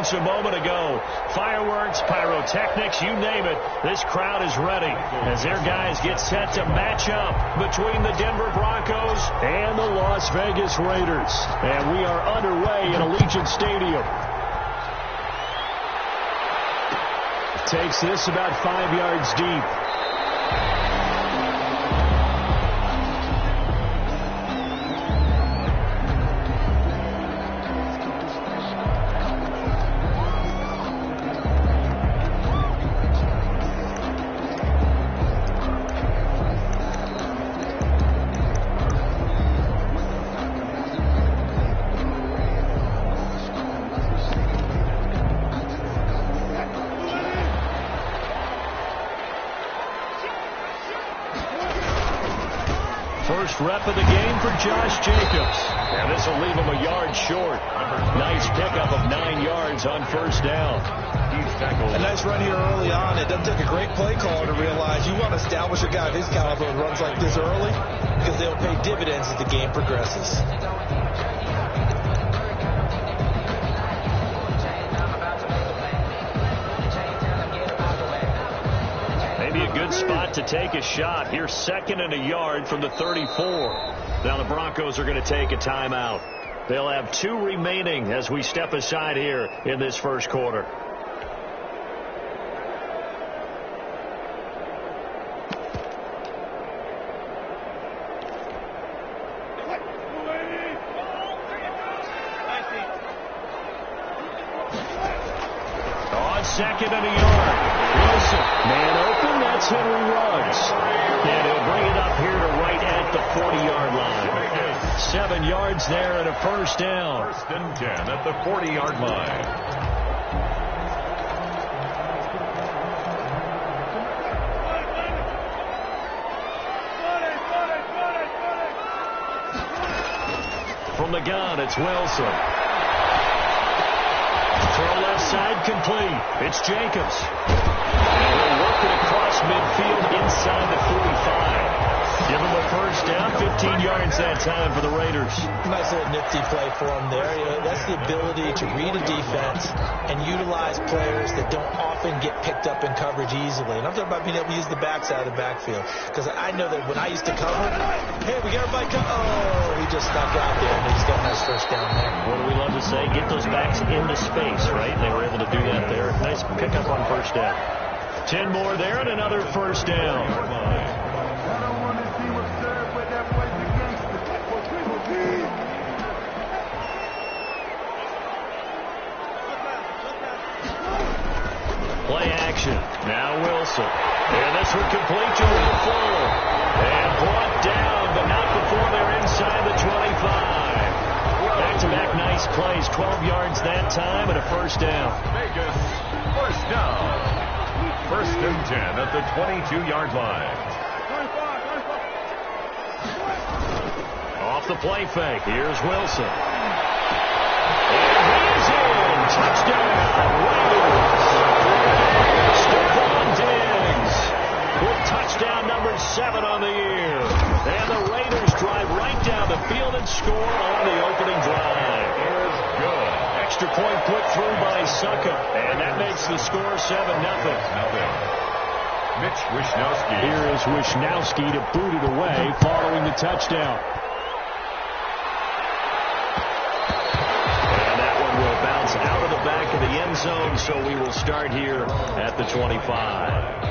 Broncos a moment ago. Fireworks, pyrotechnics, you name it. This crowd is ready as their guys get set to match up between the Denver Broncos and the Las Vegas Raiders. And we are underway in Allegiant Stadium. Takes this about 5 yards deep. First rep of the game for Josh Jacobs. And this will leave him a yard short. Nice pickup of 9 yards on first down. A nice run here early on. It doesn't take a great play caller to realize you want to establish a guy of his caliber who runs like this early because they'll pay dividends as the game progresses. Maybe a good spot to take a shot. Here's 2nd and a yard from the 34. Now the Broncos are going to take a timeout. They'll have 2 remaining as we step aside here in this first quarter. On 2nd and a yard. Wilson, man open, that's Henry Ruggs. And he'll bring it up here to right at the 40-yard line. 7 yards there and a first down. 1st and 10 at the 40-yard line. From the gun, it's Wilson. Throw left side complete. It's Jacobs. And they'll work it across midfield inside the 45. Give him a first down, 15 yards that time for the Raiders. Nice little nifty play for him there. That's the ability to read a defense and utilize players that don't often get picked up in coverage easily. And I'm talking about being able to use the backside of the backfield. Because I know that when I used to cover, hey, we got everybody cover. Oh, he just stuck out there, and he's got a nice first down there. What do we love to say? Get those backs into space, right? They were able to do that there. Nice pickup on first down. 10 more there and another first down. Play action. Now Wilson. And this one complete to Will Fuller. And brought down, but not before they're inside the 25. Back-to-back nice plays. 12 yards that time and a first down. Vegas, first down. 1st and 10 at the 22-yard line. Off the play fake. Here's Wilson. And he's in. Touchdown. Raiders. Stephon Diggs with touchdown number 7 on the year. And the Raiders drive right down the field and score on the opening drive. Here's good. Extra point put through by Succa. And that makes the score 7-0. Mitch Wishnowsky. Here is Wishnowsky to boot it away following the touchdown. And that one will bounce out of the back of the end zone, so we will start here at the 25.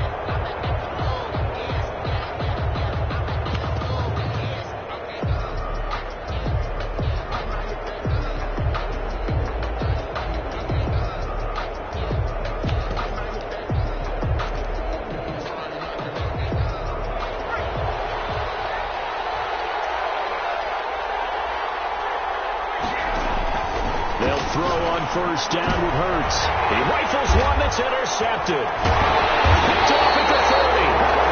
First down with Hurts. He rifles one that's intercepted. Picked off at the 30.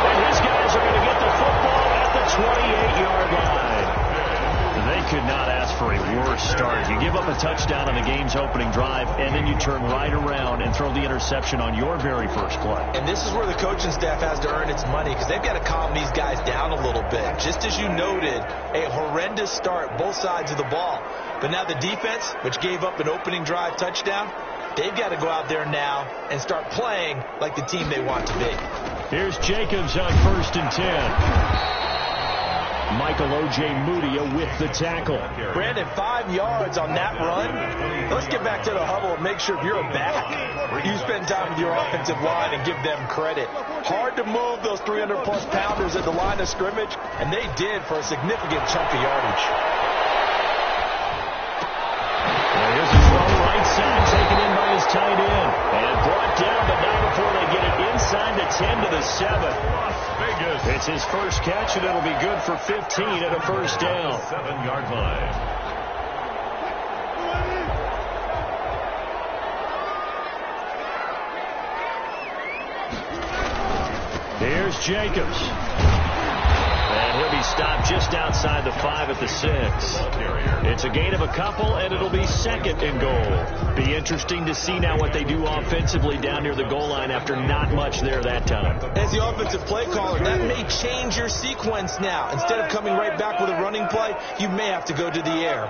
And his guys are going to get the football at the 28-yard line. They could not ask for a worse start. You give up a touchdown on the game's opening drive, and then you turn right around and throw the interception on your very first play. And this is where the coaching staff has to earn its money because they've got to calm these guys down a little bit. Just as you noted, a horrendous start, both sides of the ball. But now the defense, which gave up an opening drive touchdown, They've got to go out there now and start playing like the team they want to be. Here's Jacobs on 1st and 10. Michael O.J. Mudia with the tackle. Brandon, 5 yards on that run. Let's get back to the huddle and make sure if you're a back, you spend time with your offensive line and give them credit. Hard to move those 300-plus pounders at the line of scrimmage, and they did for a significant chunk of yardage. Here's a throw right side, taken in by his tight end. And brought down, but not before they get it inside the 10 to the 7. It's his first catch, and it'll be good for 15 at a first down. 7-yard line. Here's Jacobs. And he'll be stopped just outside the 5 at the 6. It's a gain of a couple, and it'll be 2nd and goal. Be interesting to see now what they do offensively down near the goal line after not much there that time. As the offensive play caller, that may change your sequence now. Instead of coming right back with a running play, you may have to go to the air.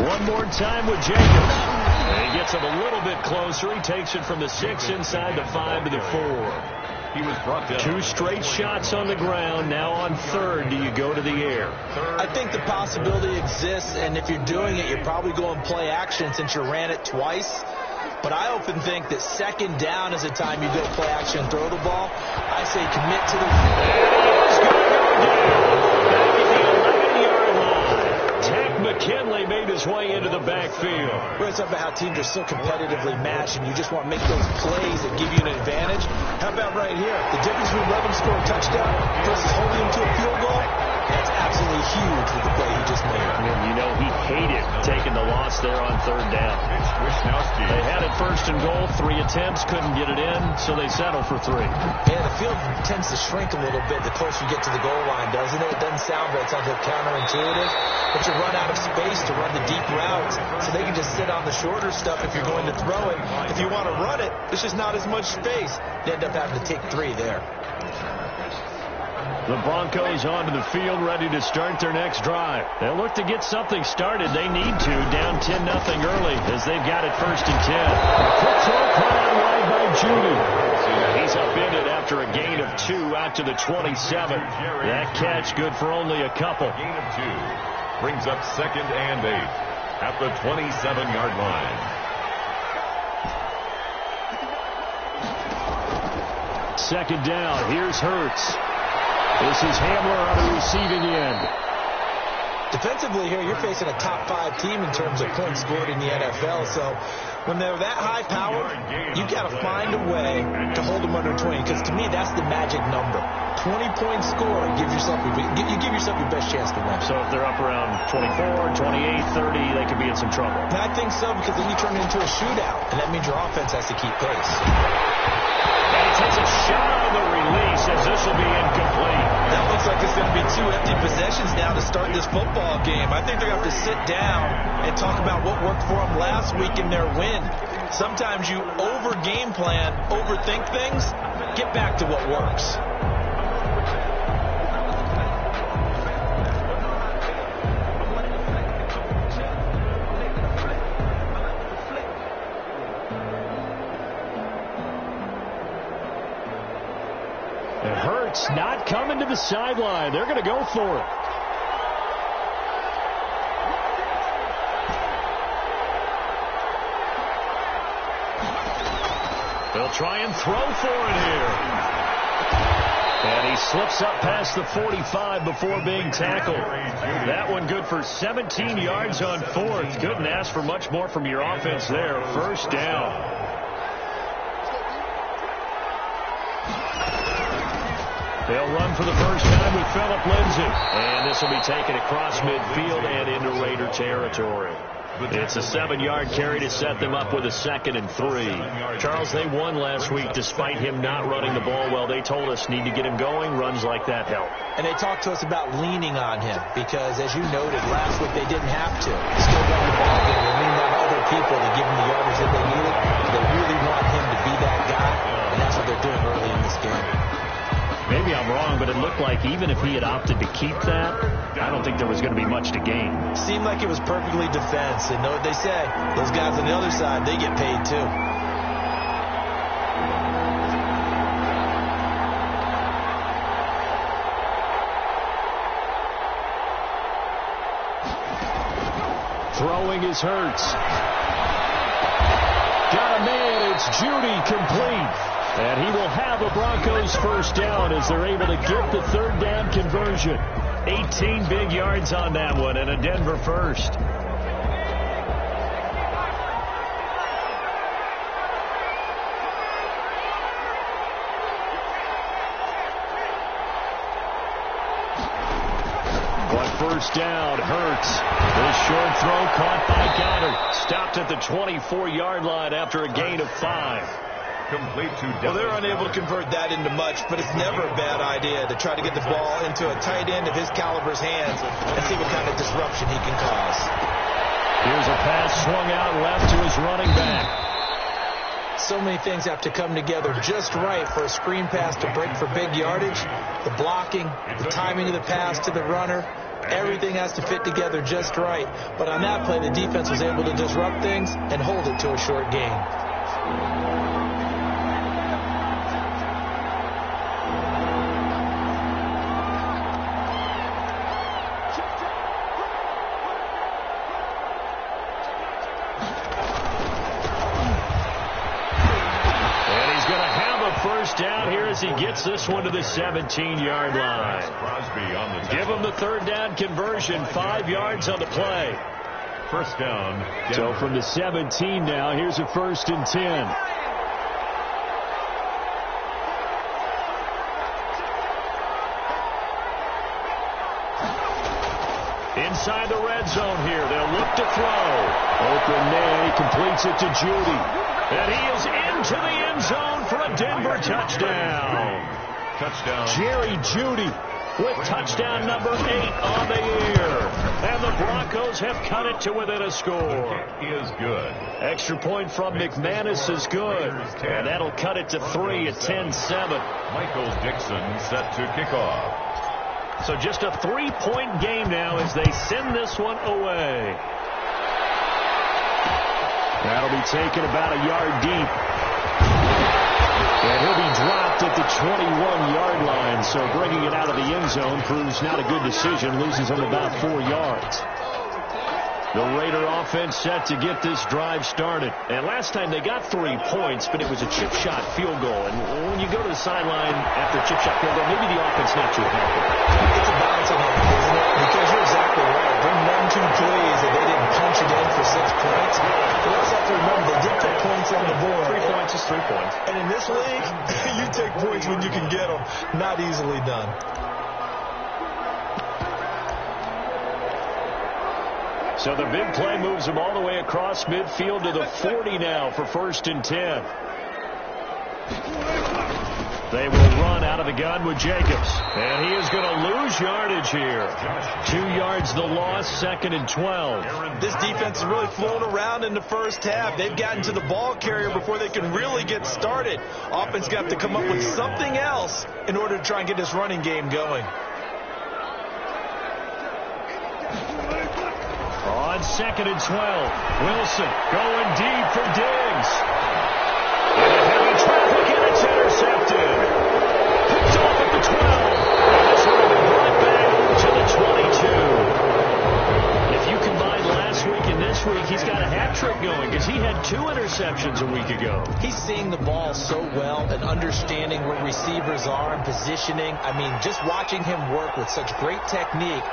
One more time with Jacobs. And he gets him a little bit closer. He takes it from the 6 inside the 5 to the 4. He was brought down. 2 straight shots on the ground. Now on 3rd, do you go to the air? I think the possibility exists, and if you're doing it, you're probably going play action since you ran it twice. But I often think that 2nd down is the time you go play action and throw the ball. I say commit to the... McKinley made his way into the backfield. We're talking about how teams are so competitively matched, and you just want to make those plays that give you an advantage. How about right here? The difference between letting him score a touchdown versus holding him to a field goal? That's absolutely huge with the play he just made. And you know he hated taking the loss there on 3rd down. They had it 1st and goal, 3 attempts, couldn't get it in, so they settle for 3. Yeah, the field tends to shrink a little bit the closer you get to the goal line, doesn't it? It doesn't sound right. It sounds like counterintuitive. But you run out of space to run the deep routes, so they can just sit on the shorter stuff if you're going to throw it. If you want to run it, there's just not as much space. You end up having to take 3 there. The Broncos onto the field, ready to start their next drive. They'll look to get something started. They need to, down 10-0 early, as they've got it 1st and 10. A quick throw caught out wide by Judy. He's upended after a gain of 2 out to the 27. That catch good for only a couple. Gain of 2 brings up 2nd and 8 at the 27-yard line. 2nd down. Here's Hurts. This is Hamler on the receiving end. Defensively here, you're facing a top 5 team in terms of points scored in the NFL. So when they're that high powered, you've got to find a way to hold them under 20. Because to me, that's the magic number. 20-point score, you give yourself your best chance to win. So if they're up around 24, 28, 30, they could be in some trouble. And I think so, because then you turn it into a shootout. And that means your offense has to keep pace. And he takes a shot on the release, as this will be incomplete. That looks like it's going to be 2 empty possessions now to start this football game. I think they're going to have to sit down and talk about what worked for them last week in their win. Sometimes you over-game plan, overthink things. Get back to what works. And Hurts not coming to the sideline. They're going to go for it. They'll try and throw for it here. And he slips up past the 45 before being tackled. That one good for 17 yards on 4th. Couldn't ask for much more from your offense there. 1st down. They'll run for the first time with Phillip Lindsay. And this will be taken across midfield and into Raider territory. It's a 7-yard carry to set them up with a 2nd and 3. Charles, they won last week despite him not running the ball well. They told us need to get him going. Runs like that help. And they talked to us about leaning on him because, as you noted, last week they didn't have to. They still run the ball game. They leaned on other people to give him the yardage that they needed. They really want him to be that guy, and that's what they're doing early in this game. Maybe I'm wrong, but it looked like even if he had opted to keep that, I don't think there was going to be much to gain. Seemed like it was perfectly defense. And know what they say, those guys on the other side, they get paid too. Throwing is Hurts. Got a man. It's Judy complete. And he will have a Broncos first down as they're able to get the third down conversion. 18 big yards on that one and a Denver first. First down, Hurts. This short throw caught by Goddard. Stopped at the 24-yard line after a gain of 5. Complete to Well, they're unable to convert that into much, but it's never a bad idea to try to get the ball into a tight end of his caliber's hands and see what kind of disruption he can cause. Here's a pass swung out left to his running back. So many things have to come together just right for a screen pass to break for big yardage. The blocking, the timing of the pass to the runner. Everything has to fit together just right. But on that play, the defense was able to disrupt things and hold it to a short gain. And he's going to have a first down here as he gets this one to the 17-yard line. Give him the third down conversion, 5 yards on the play. First down. Denver. So from the 17 now, here's a 1st and 10. Inside the red zone here, they'll look to throw. Open man, he completes it to Judy. And he is into the end zone for a Denver touchdown. Jerry Judy with touchdown number 8 on the year. And the Broncos have cut it to within a score. It is good. Extra point from McManus is good. And that'll cut it to 3 at 10-7. Michael Dixon set to kick off. So just a 3-point game now as they send this one away. That'll be taken about a yard deep. And he'll be dropped at the 21-yard line. So bringing it out of the end zone proves not a good decision. Loses him about 4 yards. The Raider offense set to get this drive started. And last time they got 3 points, but it was a chip shot field goal. And when you go to the sideline after a chip shot field goal, maybe the offense not too happy. It's a balancing act, isn't it? Because you're exactly right. They're none too pleased that they didn't punch it in for 6 points. But let's have to remember, they did put points on the board. 3 points is 3 points. And in this league, you take points when you can get them. Not easily done. So the big play moves them all the way across midfield to the 40 now for 1st and 10. They will run out of the gun with Jacobs. And he is going to lose yardage here. 2 yards the loss, 2nd and 12. This defense is really flown around in the first half. They've gotten to the ball carrier before they can really get started. Offense got to come up with something else in order to try and get this running game going. On 2nd and 12, Wilson going deep for Diggs. And a heavy traffic, and it's intercepted. Picked off at the 12. And this one will be brought back to the 22. If you combine last week and this week, he's got a hat trick going because he had 2 interceptions a week ago. He's seeing the ball so well and understanding where receivers are and positioning. I mean, just watching him work with such great technique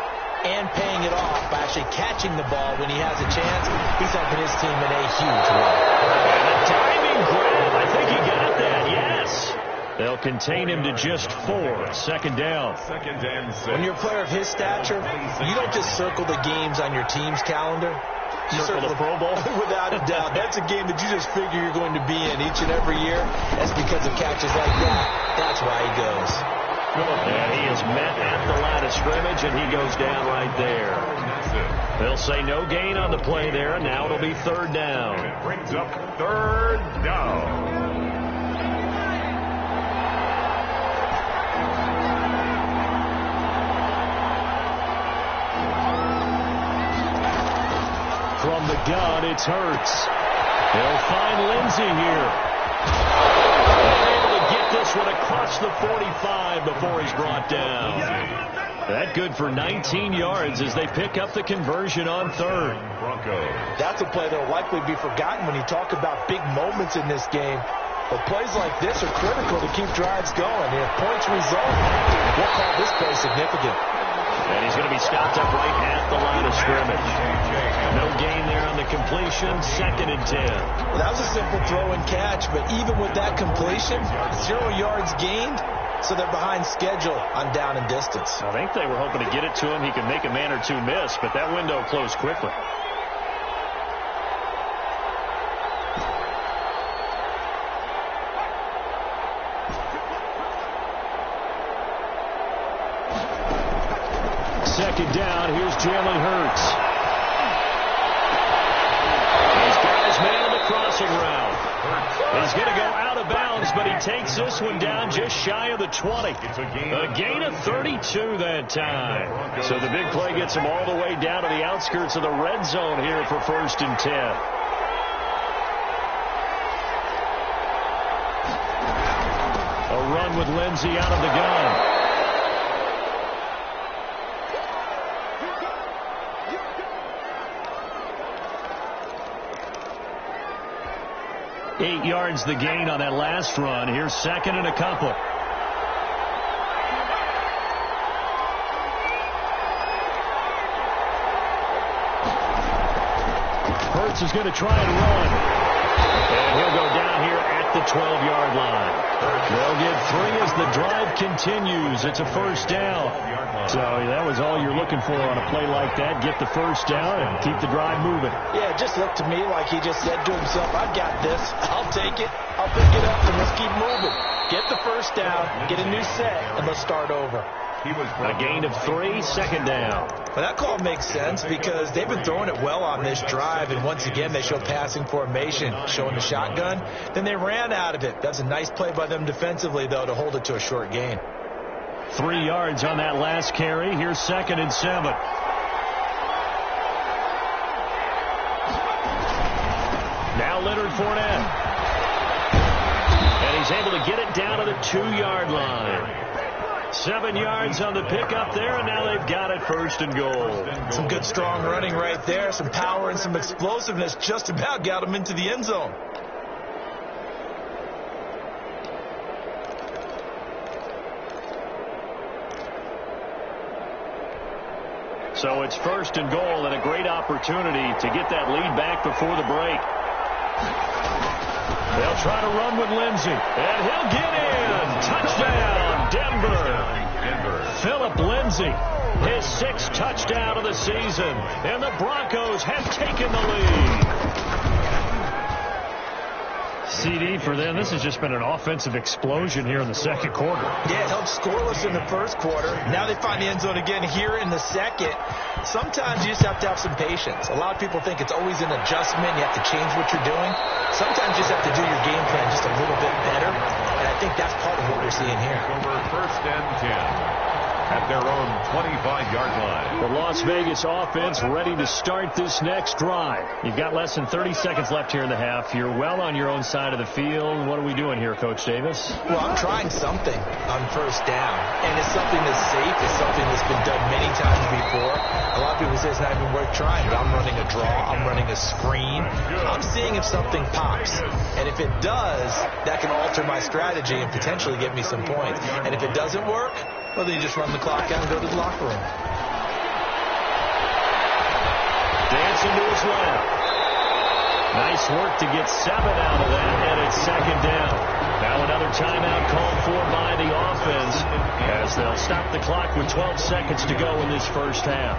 and paying it off by actually catching the ball when he has a chance, he's helping his team in a huge way. And a timing grab. I think he got that, yes. They'll contain him to just 4. 2nd down. 2nd and 6. When you're a player of his stature, you don't just circle the games on your team's calendar. You Circle the Pro Bowl? Without a doubt. That's a game that you just figure you're going to be in each and every year. That's because of catches like that. That's why he goes. And he is met at the line of scrimmage, and he goes down right there. They'll say no gain on the play there, and now it'll be 3rd down. It brings up 3rd down. From the gun, it's Hurts. He'll find Lindsey here. They're able to get this one across the 45 before he's brought down. That good for 19 yards as they pick up the conversion on third. Broncos. That's a play that will likely be forgotten when you talk about big moments in this game. But plays like this are critical to keep drives going. And if points result, we'll call this play significant. And he's going to be stopped up right at the line of scrimmage. No gain there on the completion. 2nd and 10. Well, that was a simple throw and catch, but even with that completion, 0 yards gained, so they're behind schedule on down and distance. I think they were hoping to get it to him. He could make a man or two miss, but that window closed quickly. Second down, here's Jalen Hurts. These guys man the crossing route. He's going to go out of bounds, but he takes this one down just shy of the 20. A gain of 32 that time. So the big play gets him all the way down to the outskirts of the red zone here for 1st and 10. A run with Lindsey out of the gun. 8 yards the gain on that last run. Here's 2nd and a couple. Hurts is going to try and run. And he'll go down here at the 12-yard line. They'll get 3 as the drive continues. It's a 1st down. So that was all you're looking for on a play like that. Get the 1st down and keep the drive moving. Yeah, it just looked to me like he just said to himself, I've got this. I'll take it. I'll pick it up, and let's keep moving. Get the 1st down, get a new set, and let's start over. A gain of 3, 2nd down. Well, that call makes sense because they've been throwing it well on this drive, and once again they show passing formation, showing the shotgun. Then they ran out of it. That's a nice play by them defensively, though, to hold it to a short gain. 3 yards on that last carry. Here's 2nd and 7. Now Leonard Fournette. And he's able to get it down to the 2-yard line. 7 yards on the pickup there, and now they've got it 1st and goal. Some good strong running right there. Some power and some explosiveness just about got him into the end zone. So it's 1st and goal, and a great opportunity to get that lead back before the break. They'll try to run with Lindsey, and he'll get in. Touchdown, Denver. Philip Lindsey, his 6th touchdown of the season, and the Broncos have taken the lead. CD for them. This has just been an offensive explosion here in the 2nd quarter. Yeah, it helped scoreless in the 1st quarter. Now they find the end zone again here in the 2nd. Sometimes you just have to have some patience. A lot of people think it's always an adjustment. You have to change what you're doing. Sometimes you just have to do your game plan just a little bit better. And I think that's part of what we're seeing here. Over 1st and 10. At their own 25-yard line. The Las Vegas offense ready to start this next drive. You've got less than 30 seconds left here in the half. You're well on your own side of the field. What are we doing here, Coach Davis? Well, I'm trying something on 1st down. And it's something that's safe. It's something that's been done many times before. A lot of people say it's not even worth trying, but I'm running a draw. I'm running a screen. I'm seeing if something pops. And if it does, that can alter my strategy and potentially get me some points. And if it doesn't work, well, then you just run the clock out and go to the locker room. Dancing to his left. Nice work to get 7 out of that, and it's 2nd down. Now another timeout called for by the offense as they'll stop the clock with 12 seconds to go in this 1st half.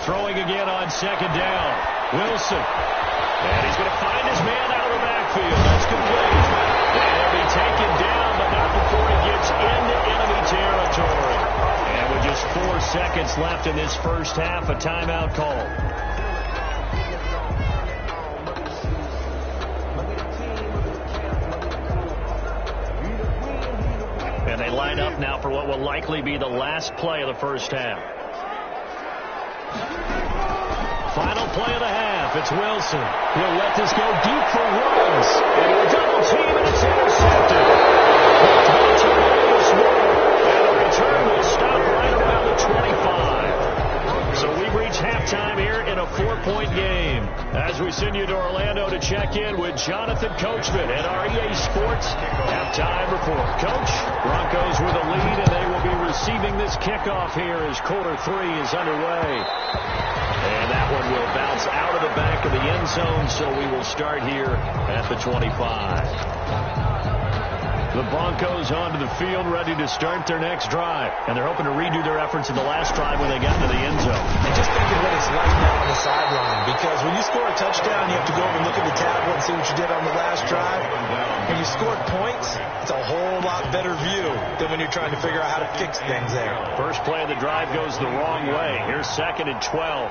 Throwing again on 2nd down. Wilson. And he's going to find his man out of the backfield. That's complete. And he'll be taken down, but not before he gets into enemy territory. And with just 4 seconds left in this 1st half, a timeout call. line up now for what will likely be the last play of the first half. Final play of the half. It's Wilson. He'll let this go deep for Woods. And a double team, and it's intercepted. And the return will stop right around the 25. So we've reached halftime here in a 4-point game. As we send you to Orlando to check in with Jonathan Coachman at our EA Sports halftime report. Coach, Broncos with a lead, and they will be receiving this kickoff here as quarter 3 is underway. And that one will bounce out of the back of the end zone, so we will start here at the 25. The Broncos onto the field, ready to start their next drive. And they're hoping to redo their efforts in the last drive when they got into the end zone. And just think of what it's like now on the sideline. Because when you score a touchdown, you have to go over and look at the tablet and see what you did on the last drive. When you scored points, it's a whole lot better view than when you're trying to figure out how to fix things there. First play of the drive goes the wrong way. Here's 2nd and 12.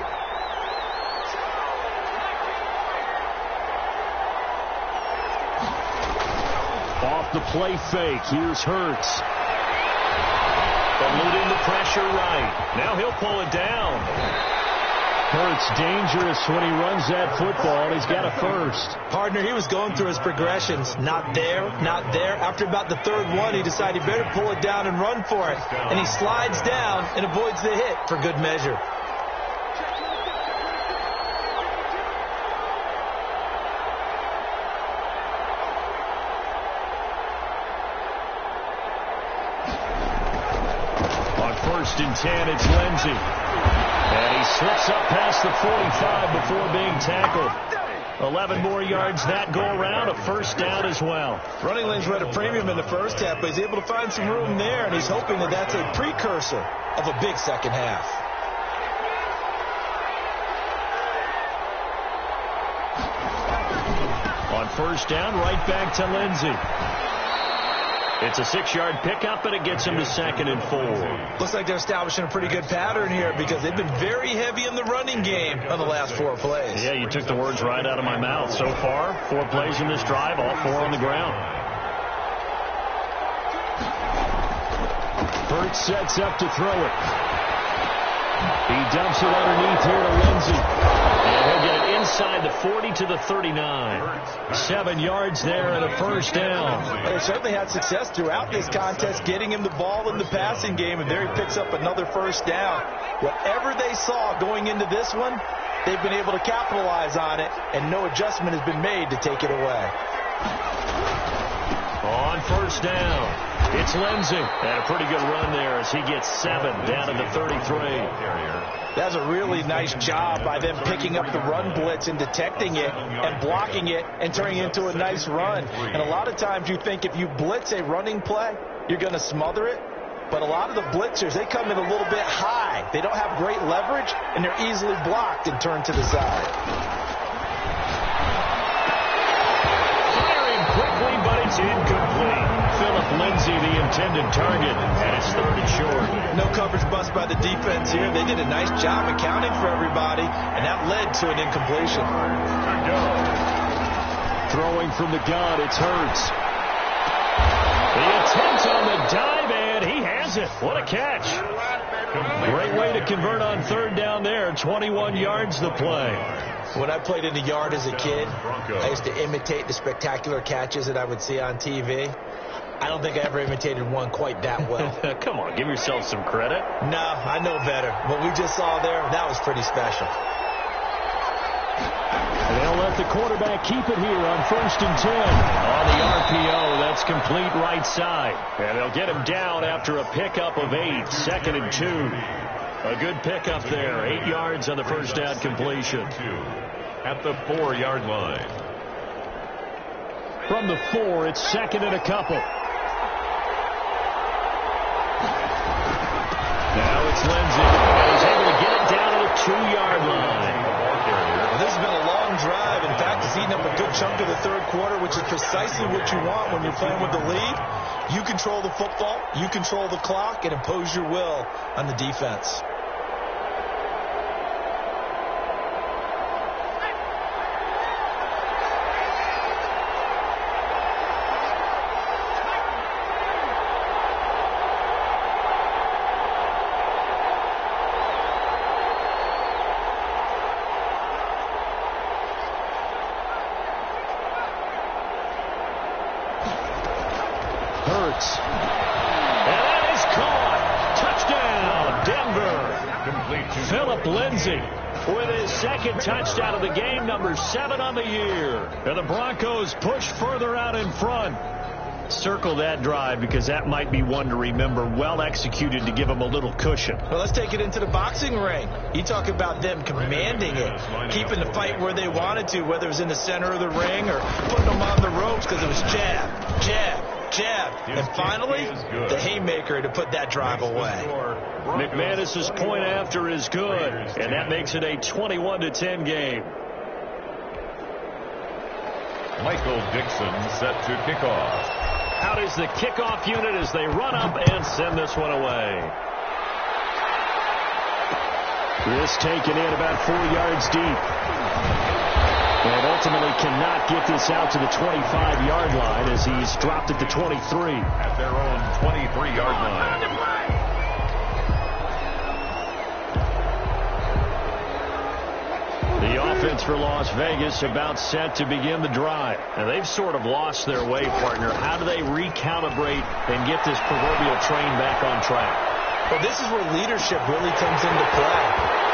Off the play fake. Here's Hurts. Eluding the pressure right. Now he'll pull it down. Hurts dangerous when he runs that football. He's got a first. Partner, he was going through his progressions. Not there, not there. After about the 3rd one, he decided he better pull it down and run for it. And he slides down and avoids the hit for good measure. First and 10, it's Lindsey. And he slips up past the 45 before being tackled. 11 more yards that go around, a first down as well. Running lanes were at a premium in the first half, but he's able to find some room there, and he's hoping that that's a precursor of a big second half. On first down, right back to Lindsey. It's a 6-yard pickup, and it gets him to 2nd and 4. Looks like they're establishing a pretty good pattern here because they've been very heavy in the running game on the last 4 plays. Yeah, you took the words right out of my mouth. So far, 4 plays in this drive, all 4 on the ground. Hurts sets up to throw it. He dumps it underneath here to Lindsey. And he'll get it inside the 40 to the 39. 7 yards there and a first down. They certainly had success throughout this contest getting him the ball in the passing game, and there he picks up another first down. Whatever they saw going into this one, they've been able to capitalize on it, and no adjustment has been made to take it away. On first down, it's Lindsey. And a pretty good run there as he gets 7 down to the 33. That's a really nice job by them picking up the run blitz and detecting it and blocking it and turning it into a nice run. And a lot of times you think if you blitz a running play, you're going to smother it. But a lot of the blitzers, they come in a little bit high. They don't have great leverage, and they're easily blocked and turned to the side. Quickly, but it's incomplete. Philip Lindsay, the intended target, and it's 3rd and short. No coverage bust by the defense here. They did a nice job accounting for everybody, and that led to an incompletion. Throwing from the gun, it's Hurts. The attempt on the dive, and he has it. What a catch. Great way to convert on 3rd down there. 21 yards the play. When I played in the yard as a kid, I used to imitate the spectacular catches that I would see on TV. I don't think I ever imitated one quite that well. Come on, give yourself some credit. No, I know better. What we just saw there, that was pretty special. They'll let the quarterback keep it here on 1st and 10. On the RPO, that's complete right side. And they'll get him down after a pickup of 8, 2nd and 2. A good pickup there, 8 yards on the first down completion. At the 4-yard line. From the 4, it's 2nd and a couple. Now it's Lindsey. He's able to get it down to the 2-yard line. Well, this has been a long drive. In fact, it's eaten up a good chunk of the 3rd quarter, which is precisely what you want when you're playing with the lead. You control the football, you control the clock, and impose your will on the defense. Phillip Lindsay with his second touchdown of the game, number 7 on the year. And the Broncos push further out in front. Circle that drive because that might be one to remember. Well executed to give them a little cushion. Well, let's take it into the boxing ring. You talk about them commanding it, keeping the fight where they wanted to, whether it was in the center of the ring or putting them on the ropes because it was jab, jab, jab. And finally, the haymaker to put that drive away. McManus's point after is good, and that makes it a 21-10 game. Michael Dixon set to kick off. Out is the kickoff unit as they run up and send this one away. This taken in about 4 yards deep. And ultimately cannot get this out to the 25-yard line as he's dropped at the 23. At their own 23-yard line. The offense for Las Vegas about set to begin the drive. And they've sort of lost their way, partner. How do they recalibrate and get this proverbial train back on track? Well, this is where leadership really comes into play.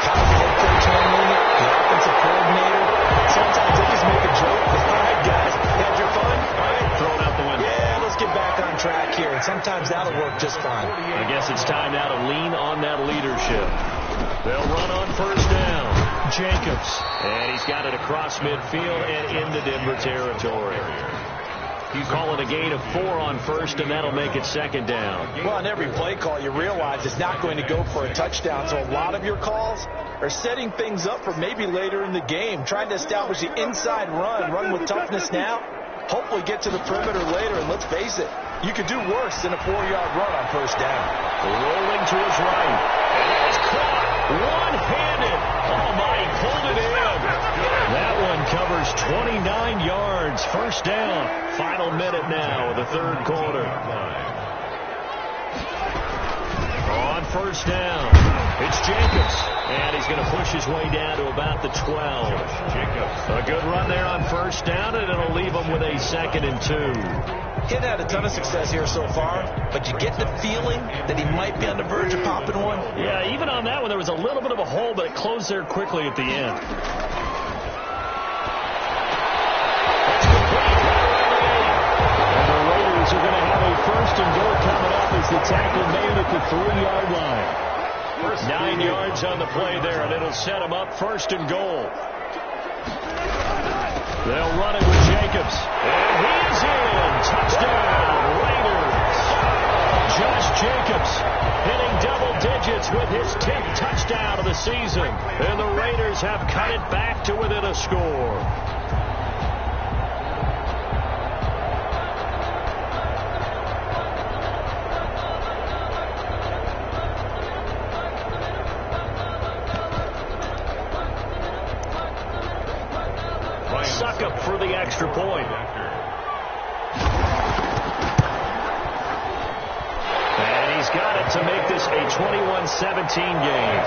How's the head coach handling it? The offensive coordinator. Sometimes they just make a joke. All right, guys, you had your fun? All right, throw it out the window. Yeah, let's get back on track here. And sometimes that'll work just fine. I guess it's time now to lean on that leadership. They'll run on first down. Jacobs. And he's got it across midfield and into Denver territory. He's calling a gain of 4 on first, and that'll make it second down. Well, on every play call, you realize it's not going to go for a touchdown. So a lot of your calls are setting things up for maybe later in the game, trying to establish the inside run with toughness now, hopefully get to the perimeter later. And let's face it, you could do worse than a 4-yard run on first down. Rolling to his right. And it's caught one-handed. Oh, my, he pulled it in. That one covers 29 yards. First down. Final minute now of the third quarter. On first down, it's Jacobs. And he's going to push his way down to about the 12. Jacobs. A good run there on first down, and it'll leave him with a 2nd and 2. He's had a ton of success here so far, but you get the feeling that he might be on the verge of popping one. Yeah, even on that one, there was a little bit of a hole, but it closed there quickly at the end. And the Raiders are going to have a 1st and goal coming up as the tackle made at the 3-yard line. 9 yards on the play there, and it'll set him up 1st and goal. They'll run it with Jacobs. And he is in. Touchdown, Raiders. Josh Jacobs hitting double digits with his 10th touchdown of the season. And the Raiders have cut it back to within a score. Suck up for the extra point. And he's got it to make this a 21-17 game.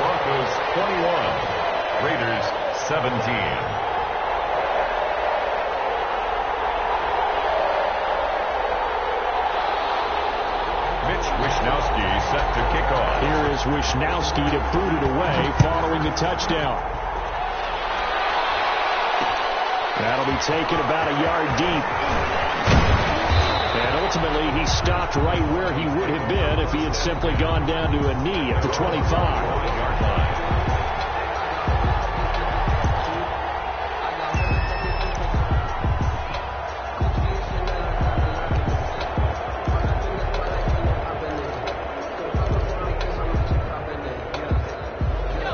Broncos 21, Raiders 17. Mitch Wishnowsky set to kick off. Here is Wishnowsky to boot it away following the touchdown. That'll be taken about a yard deep. And ultimately, he stopped right where he would have been if he had simply gone down to a knee at the 25.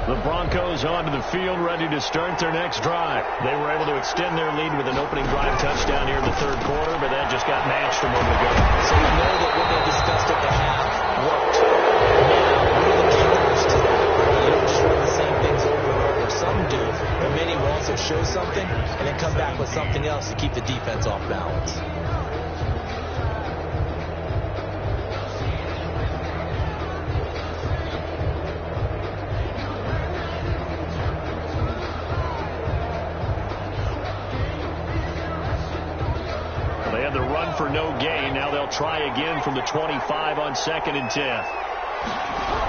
The Broncos onto the field, ready to start their next drive. They were able to extend their lead with an opening drive touchdown here in the third quarter, but that just got matched a moment ago. So we know that what they discussed at the half worked. Now, what are the counters to that? You don't just run the same things over and over. Some do, but many will also show something and then come back with something else to keep the defense off balance. They had the run for no gain. Now they'll try again from the 25 on 2nd and 10.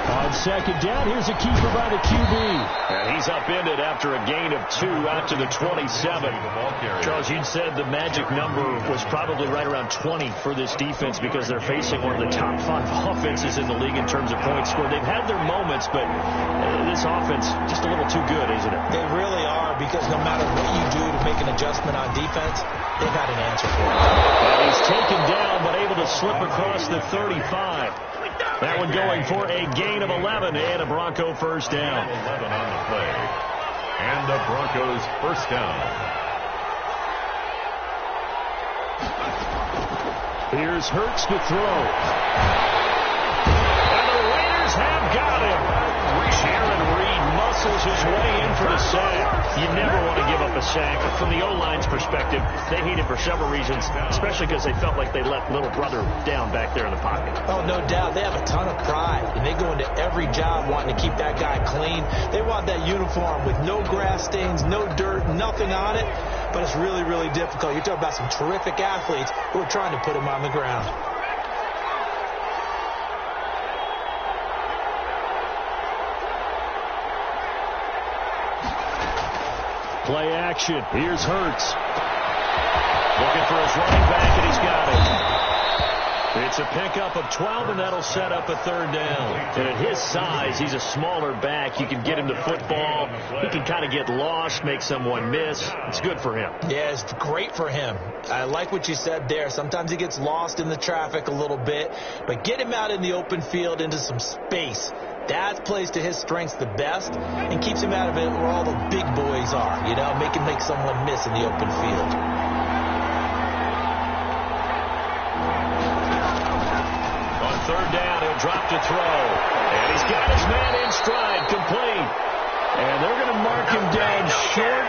On second down, here's a keeper by the QB. And he's upended after a gain of 2 out to the 27. Charles, you said the magic number was probably right around 20 for this defense because they're facing one of the top 5 offenses in the league in terms of points scored. They've had their moments, but this offense just a little too good, isn't it? They really are, because no matter what you do to make an adjustment on defense, they've got an answer for it. And he's taken down but able to slip across the 35. That one going for a gain of 11 and a Bronco first down. 11 on the play. And the Broncos first down. Here's Hurts to throw. And the Raiders have got him. Aaron Reed muscles his way in for the sack. You never want to give up a sack. From the O-line's perspective, they hate it for several reasons, especially because they felt like they let little brother down back there in the pocket. Oh, no doubt. They have a ton of pride, and they go into every job wanting to keep that guy clean. They want that uniform with no grass stains, no dirt, nothing on it. But it's really, really difficult. You're talking about some terrific athletes who are trying to put him on the ground. Play action. Here's Hurts. Looking for his running back, and he's got it. It's a pickup of 12, and that'll set up a third down. And at his size, he's a smaller back. You can get him the football. He can kind of get lost, make someone miss. It's good for him. Yeah, it's great for him. I like what you said there. Sometimes he gets lost in the traffic a little bit, but get him out in the open field into some space. That plays to his strengths the best and keeps him out of it where all the big boys are, you know, make someone miss in the open field. On third down, he'll drop to throw. And he's got his man in stride, complete. And they're going to mark him down short,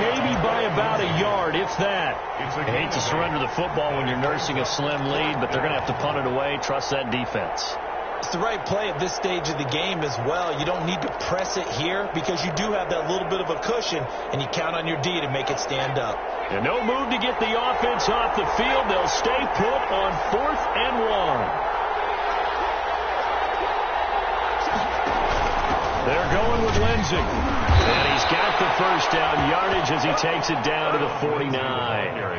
maybe by about a yard, if that. I hate to surrender the football when you're nursing a slim lead, but they're going to have to punt it away. Trust that defense. It's the right play at this stage of the game as well. You don't need to press it here because you do have that little bit of a cushion, and you count on your D to make it stand up. And no move to get the offense off the field. They'll stay put on 4th and 1. They're going with Lindsey. And he's got the first down yardage as he takes it down to the 49.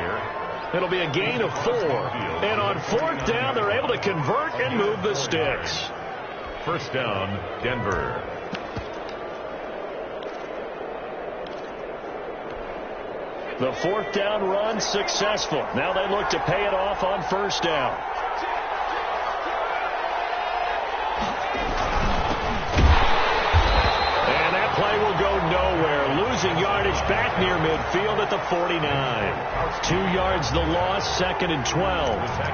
It'll be a gain of 4. And on 4th down, they're able to convert and move the sticks. First down, Denver. The 4th down run successful. Now they look to pay it off on first down. Play will go nowhere. Losing yardage back near midfield at the 49. 2 yards the loss, 2nd and 12.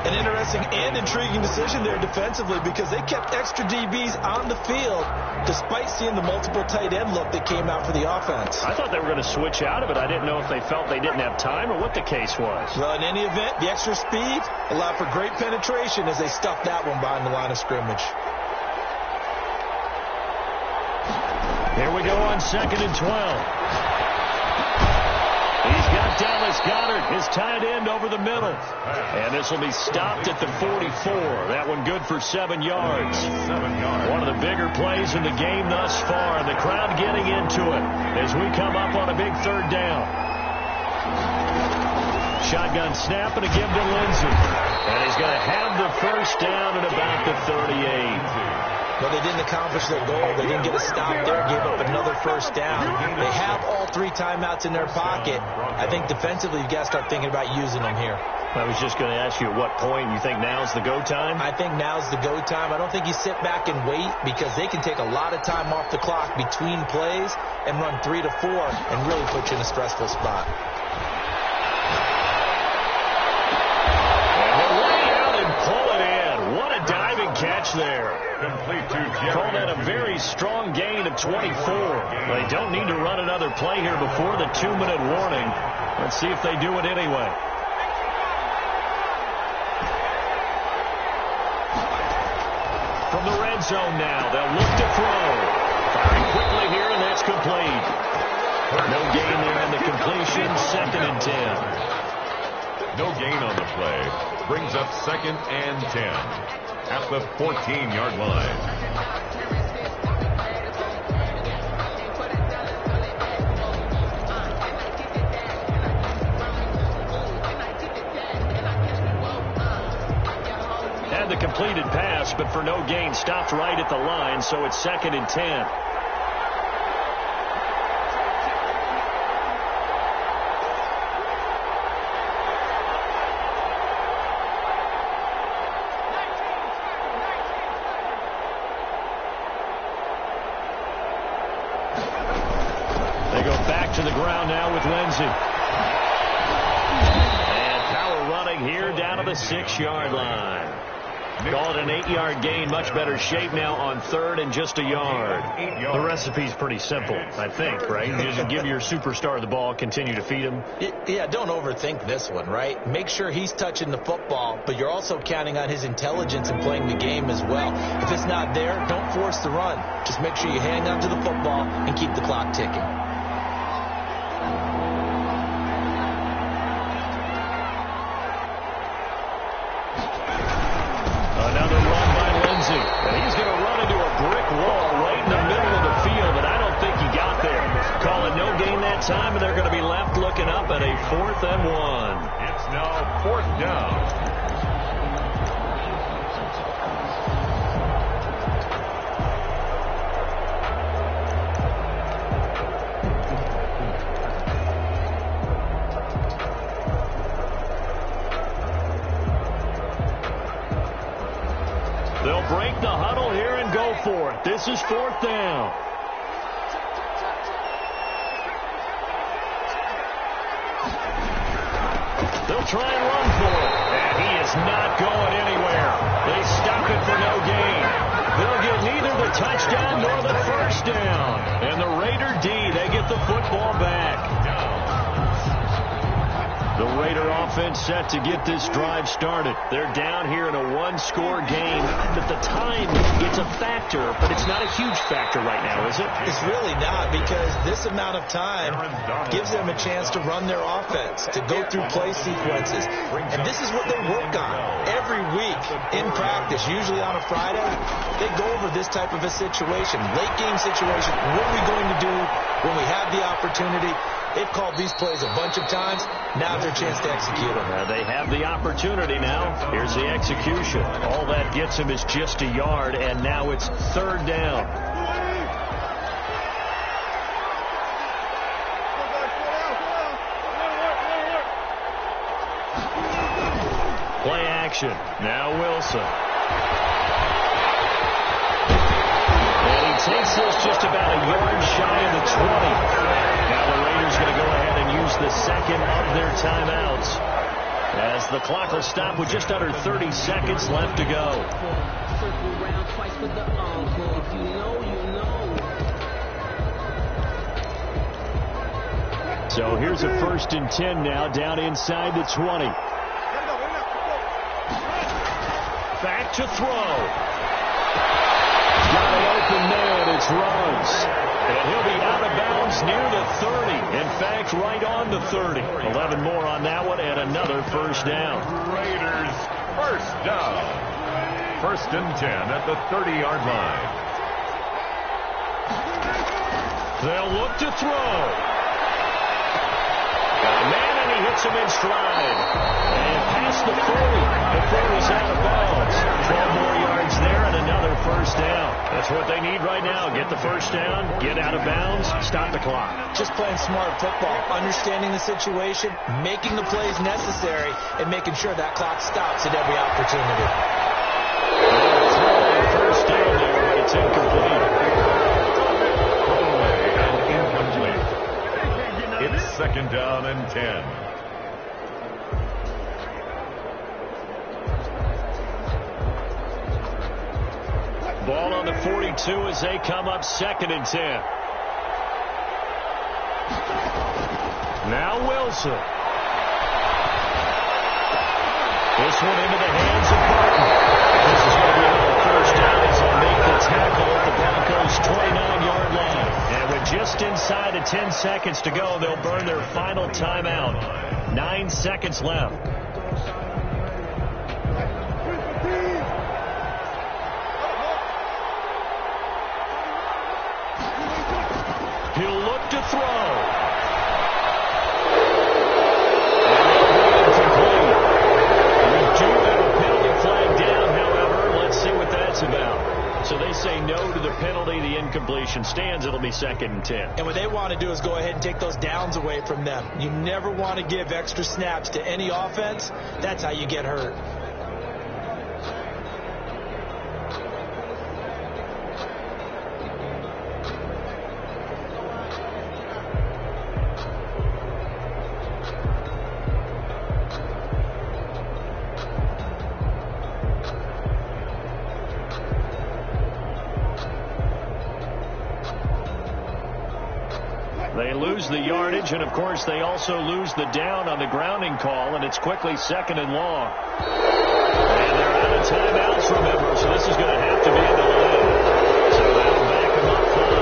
An interesting and intriguing decision there defensively because they kept extra DBs on the field despite seeing the multiple tight end look that came out for the offense. I thought they were going to switch out of it. I didn't know if they felt they didn't have time or what the case was. Well, in any event, the extra speed allowed for great penetration as they stuffed that one behind the line of scrimmage. Here we go on 2nd and 12. He's got Dallas Goedert, his tight end, over the middle. And this will be stopped at the 44. That one good for 7 yards. 7 yards. One of the bigger plays in the game thus far. And the crowd getting into it as we come up on a big third down. Shotgun snap and a give to Lindsey. And he's going to have the first down at about the 38. Well, they didn't accomplish their goal. They didn't get a stop there, gave up another first down. They have all 3 timeouts in their pocket. I think defensively you've got to start thinking about using them here. I was just going to ask you at what point you think now's the go time? I think now's the go time. I don't think you sit back and wait because they can take a lot of time off the clock between plays and run 3 to 4 and really put you in a stressful spot. And they'll lay out and pull it in. What a diving catch there. Complete to Jerry. Call that a very strong gain of 24. They don't need to run another play here before the 2-minute warning. Let's see if they do it anyway. From the red zone now, they'll look to throw. Firing quickly here, and that's complete. No gain there in the completion, 2nd and 10. No gain on the play. Brings up 2nd and 10. at the 14-yard line. The completed pass, but for no gain, stopped right at the line, so it's 2nd and 10. They go back to the ground now with Lindsey. And power running here down to the 6-yard line. Called an 8-yard gain. Much better shape now on 3rd and just a yard. The recipe's pretty simple, I think, right? You just give your superstar the ball, continue to feed him. Yeah, don't overthink this one, right? Make sure he's touching the football, but you're also counting on his intelligence in playing the game as well. If it's not there, don't force the run. Just make sure you hang on to the football and keep the clock ticking. Another run by Lindsey. And he's going to run into a brick wall right in the middle of the field, but I don't think he got there. Calling no gain that time, and they're going to be left looking up at a 4th and 1. It's now 4th down. They'll break the huddle here and go for it. This is 4th down. They'll try and run for it. And he is not going anywhere. They stop it for no gain. They'll get neither the touchdown nor the first down. And the Raider D, they get the football back. The Raider offense set to get this drive started. They're down here in a one-score game. At the time, it's a factor, but it's not a huge factor right now, is it? It's really not, because this amount of time gives them a chance to run their offense, to go through play sequences. And this is what they work on every week in practice, usually on a Friday. They go over this type of a situation, late-game situation. What are we going to do when we have the opportunity? They've called these plays a bunch of times. Now's their chance to execute them. They have the opportunity now. Here's the execution. All that gets him is just a yard, and now it's 3rd down. Play action. Now Wilson. And he takes this just about a yard shy of the 20. Now the Raiders going to go ahead and use the second of their timeouts, as the clock will stop with just under 30 seconds left to go. So here's a 1st and 10 now, down inside the 20. Back to throw. Got it open there, and it's Ruggs. And he'll be out of bounds near the 30. In fact, right on the 30. 11 more on that one, and another first down. Raiders first down. 1st and 10 at the 30-yard line. They'll look to throw. Got a man, and he hits him in stride. And past the 40 before he's out of bounds. 12 more yards there, and another first down. That's what they need right now. Get the first down, get out of bounds, stop the clock. Just playing smart football, understanding the situation, making the plays necessary, and making sure that clock stops at every opportunity. First down there, but it's incomplete. It's 2nd down and 10. Ball on the 42 as they come up 2nd and 10. Now Wilson. This one into the hands of Barton. This is going to be another first down as they make the tackle at the Broncos' 29-yard line. And with just inside of 10 seconds to go, they'll burn their final timeout. 9 seconds left. So they say no to the penalty. The incompletion stands. It'll be 2nd and 10. And what they want to do is go ahead and take those downs away from them. You never want to give extra snaps to any offense. That's how you get hurt. They lose the yardage, and, of course, they also lose the down on the grounding call, and it's quickly 2nd and long. And they're out of timeouts, remember, so this is going to have to be a delay. So that'll back them up 5.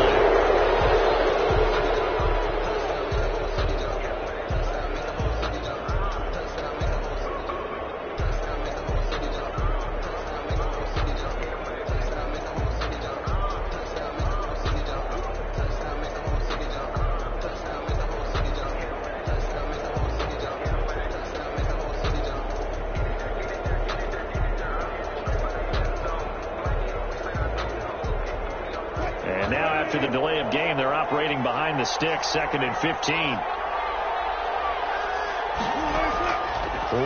And now after the delay of game, they're operating behind the sticks, 2nd and 15.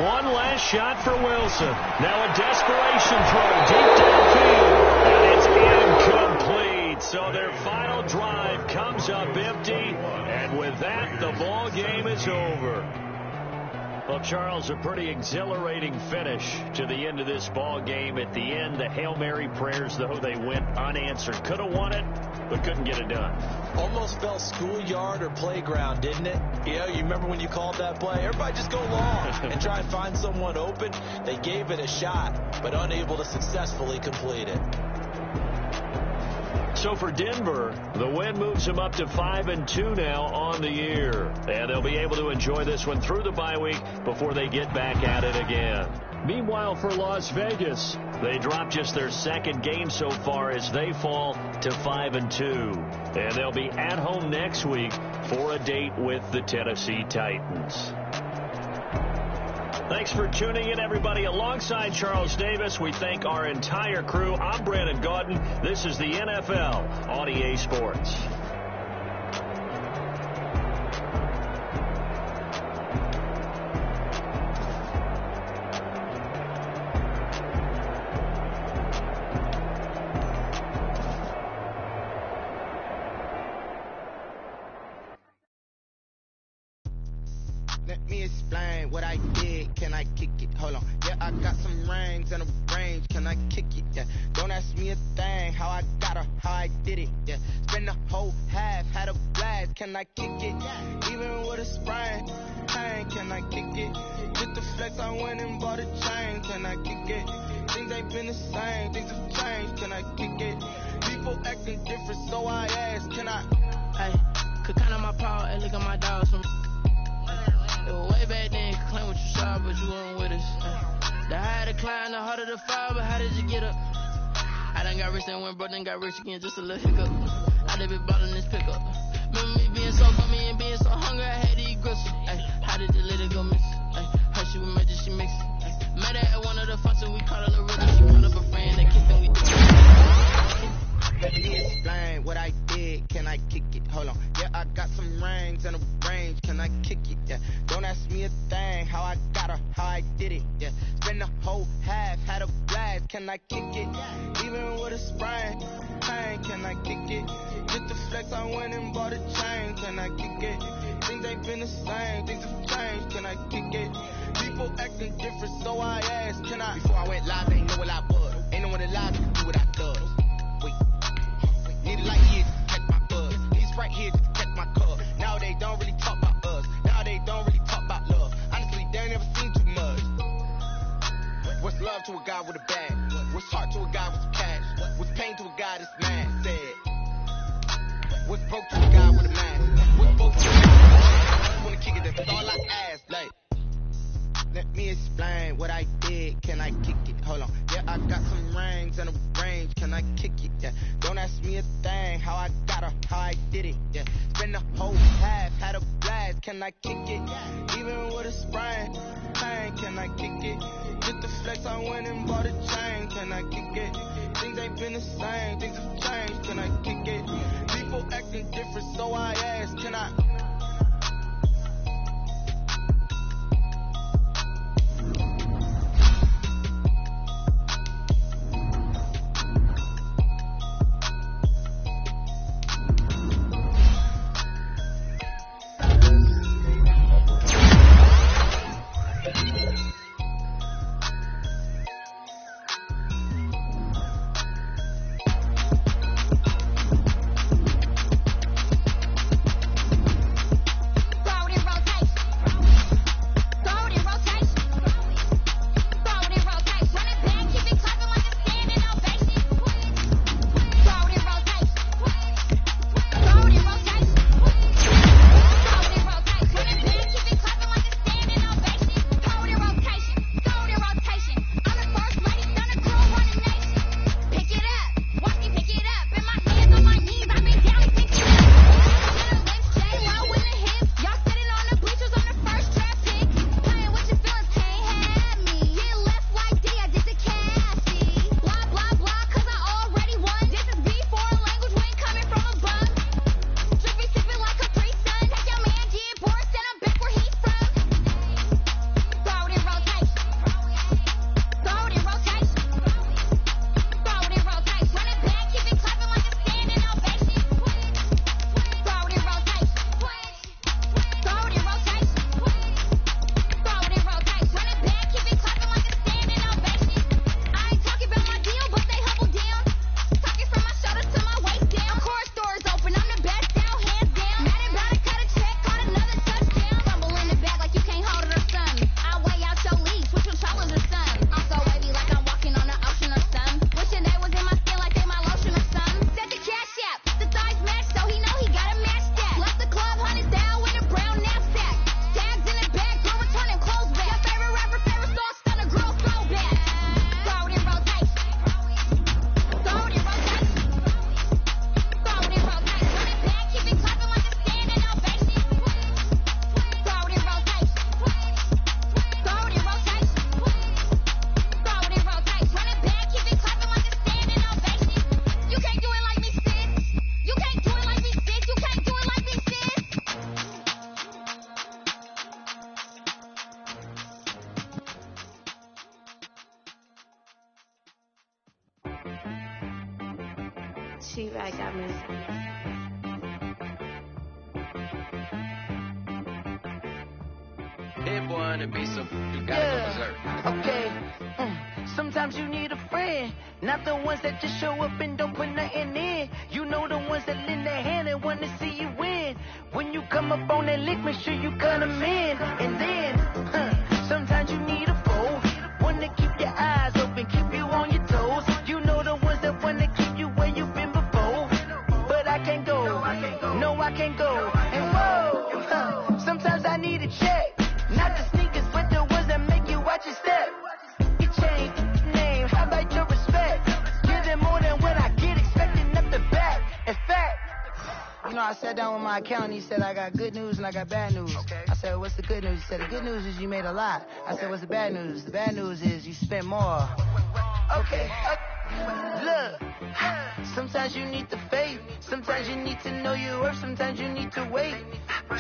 One last shot for Wilson. Now a desperation throw deep downfield, and it's incomplete. So their final drive comes up empty, and with that, the ball game is over. Well, Charles, a pretty exhilarating finish to the end of this ball game. At the end, the Hail Mary prayers, though, they went unanswered. Could have won it, but couldn't get it done. Almost felt schoolyard or playground, didn't it? You remember when you called that play? Everybody just go long and try and find someone open. They gave it a shot, but unable to successfully complete it. So for Denver, the win moves them up to 5-2 now on the year. And they'll be able to enjoy this one through the bye week before they get back at it again. Meanwhile, for Las Vegas, they dropped just their 2nd game so far as they fall to 5-2. And they'll be at home next week for a date with the Tennessee Titans. Thanks for tuning in, everybody. Alongside Charles Davis, we thank our entire crew. I'm Brandon Gaudin. This is the NFL on EA Sports. Let me explain what I did. Can I kick it? Hold on. Yeah, I got some rings and a range. Can I kick it? Yeah. Don't ask me a thing. How I got her, how I did it. Yeah. Spend the whole half, had a blast. Can I kick it? Even with a sprain. Pain, can I kick it? Just the flex, I went and bought a chain. Can I kick it? Things ain't been the same. Things have changed. Can I kick it? People acting different, so I ask. Can I? Hey, could count on my power and look at my dogs from. Way back then, could claim what you saw, but you weren't with us. The higher the climb, the harder the fall, but how did you get up? I done got rich and went broke, then got rich again, just a little hiccup. I done been ballin' this pickup. Remember me being so bummy and being so hungry, I had to eat gristle. Ay, how did the little go miss? Ay, her she was magic, she mixed. Met her at one of the functions, we called her the rhythm. She called up a friend, they kissed and we did. Let me explain what I did. Can I kick it? Hold on. Yeah, I got some rings and a range. Can I kick it? Yeah. Don't ask me a thing. How I got her, how I did it. Yeah. Spend the whole half, had a blast. Can I kick it? Even with a sprain. Pain, can I kick it? Just the flex, I went and bought a chain. Can I kick it? Things ain't been the same. Things have changed. Can I kick it? People acting different, so I asked. Can I? Before I went live, they ain't know what I was. Ain't no one alive to do what I does. Need a light here to catch my buzz. Need Sprite here to catch my cup. Now they don't really talk about us. Now they don't really talk about love. Honestly, they ain't never seen too much. What's love to a guy with a bag? What's heart to a guy with some cash? What's pain to a guy that's mad? Said. What's broke to a guy with a mask? What's broke to a guy? I just wanna kick it, that's all I ask. Like, let me explain what I did. Can I kick it? Hold on. Yeah, I got some rings and a range. Can I kick it? Yeah. Don't ask me a thing. How I got her, how I did it. Yeah. Spend the whole half, had a blast. Can I kick it? Even with a sprain. Pain, can I kick it? Just the flex, I went and bought a chain. Can I kick it? Things things ain't been the same. Things have changed. Can I kick it? People acting different, so I ask, can I? She-Rag got me. It wanna be so you gotta go berserk. Okay. Sometimes you need a friend, not the ones that just show up and don't put nothing in. You know the ones that lend their hand and wanna see you win. When you come up on that lick, make sure you cut them in. And then, sometimes you need a foe, one to keep your eyes open, keep you on your toes. You know the ones that wanna keep you where you've been before. But I can't go, no I can't go. And whoa, sometimes I need a check. Not the sneakers, but the ones that make you watch your step. You change name, how about your respect? Give them more than what I get, expecting up the back. In fact, you know, I sat down with my accountant, he said, I got good news and I got bad news. Okay. I said, what's the good news? He said, the good news is you made a lot. I said, what's the bad news? The bad news is you spent more. Okay. Look, sometimes you need the faith, sometimes you need to know your worth, sometimes you need to wait.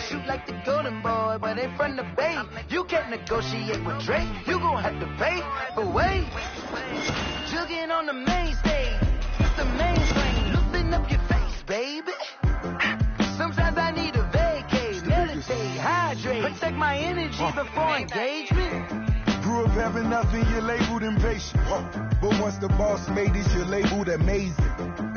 Shoot like the golden boy, but in front of Bay. You can't negotiate with Drake, you gon' have to pay. But wait, jugging on the main stage, it's the mainframe, loosen up your face, baby. Sometimes I need a vacate, meditate, hydrate, protect my energy before engagement. Grew up having nothing, you're labeled impatient. But once the boss made it, you're labeled amazing.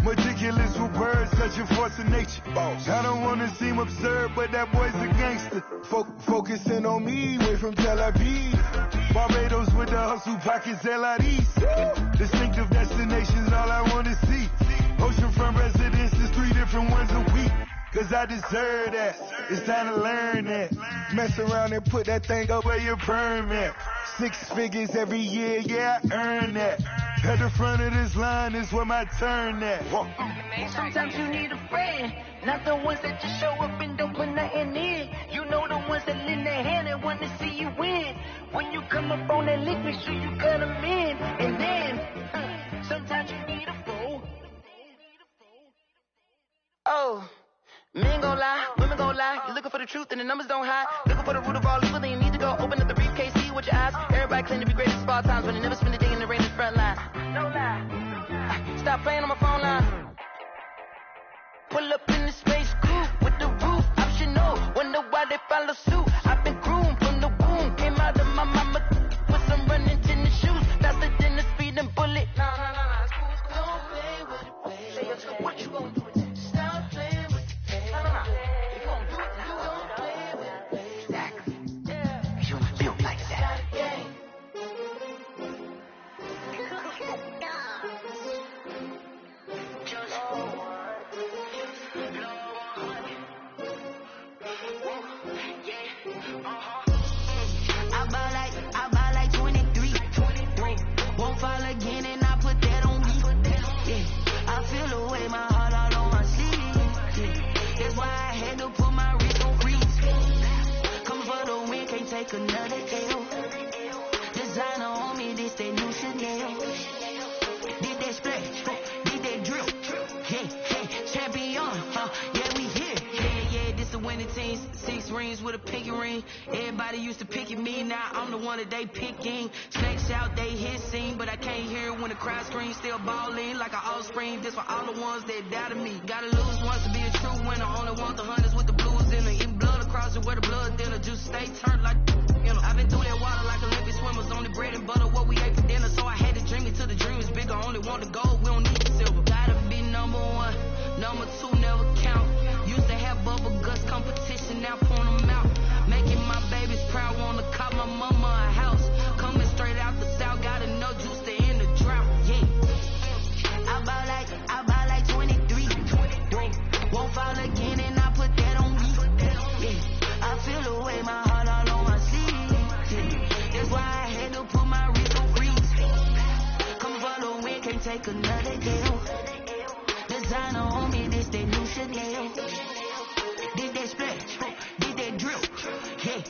Meticulous with words, such a force of nature. I don't wanna seem absurd, but that boy's a gangster. Focusing on me, way from Tel Aviv. Barbados with the hustle pockets, LIDs. Distinctive destinations, all I wanna see. Oceanfront residences, 3 different ones a week. Cause I deserve that, it's time to learn that. Mess around and put that thing up where your permit. 6 figures every year, yeah, I earn that. At the front of this line is where my turn at. Sometimes you need a friend, not the ones that just show up and don't put nothing in. You know the ones that lend their hand and want to see you win. When you come up on that lick, make sure you cut them in. And then, sometimes you need a friend. know. Men gon' lie, women gon' lie. You're looking for the truth and the numbers don't hide. Looking for the root of all evil, then you need to go open up the briefcase, see with your eyes. Everybody claim to be great at small times, but they never spend a day in the rain in the front line. No lie. Stop playing on my phone line. Pull up in the space coupe with the roof optional. Wonder why they follow suit. I've been groomed from the womb. Came out of my mama with some running tennis shoes. Faster than the speeding bullet. No. Don't play with it, baby. So what you gon' do with it? Stop playing with it, baby. No. If you gon' do it, don't play with it, baby. Exactly. Yeah. You don't feel like that. I buy like 23. Won't fall again and I put that on me. Yeah. I feel the way my heart all on my sleeve. Yeah. That's why I had to put my wrist on freeze. Coming for the win, can't take another L. Designer on me, this that new Chanel. Did that splash, did that drill. Hey, champion, yeah, we here. Yeah, this the winning team. 6 rings with a pinky ring. Everybody used to pick at me, now I'm the one that they picking. Snakes out, they hit scene, but I can't hear it when the crowd screams. Still balling like an offspring. This for all the ones that doubted me. Gotta lose once to be a true winner. Only want the hunters with the blues in it. Eating blood across it where the blood thinner. Juice stay turned like, you know. I've been through that water like Olympic swimmers. Only bread and butter, what we ate for dinner. So I had to dream it till the dream is bigger. Only want the gold, we don't need the silver. Gotta be number 1, number 2 never count. Used to have bubble guts competition, now point them out. Making my babies proud, wanna cop my mama a house. Coming straight out the south, gotta know juice to end the drought. Yeah. I buy like 23. Won't fall again and I put that on me. Yeah. I feel the way my heart all on my sleeve. Yeah. That's why I had to put my wrist on freeze. Coming for the win, can't take another L. Designer on me, this that new Chanel. Did that splash, did that drill. Hey,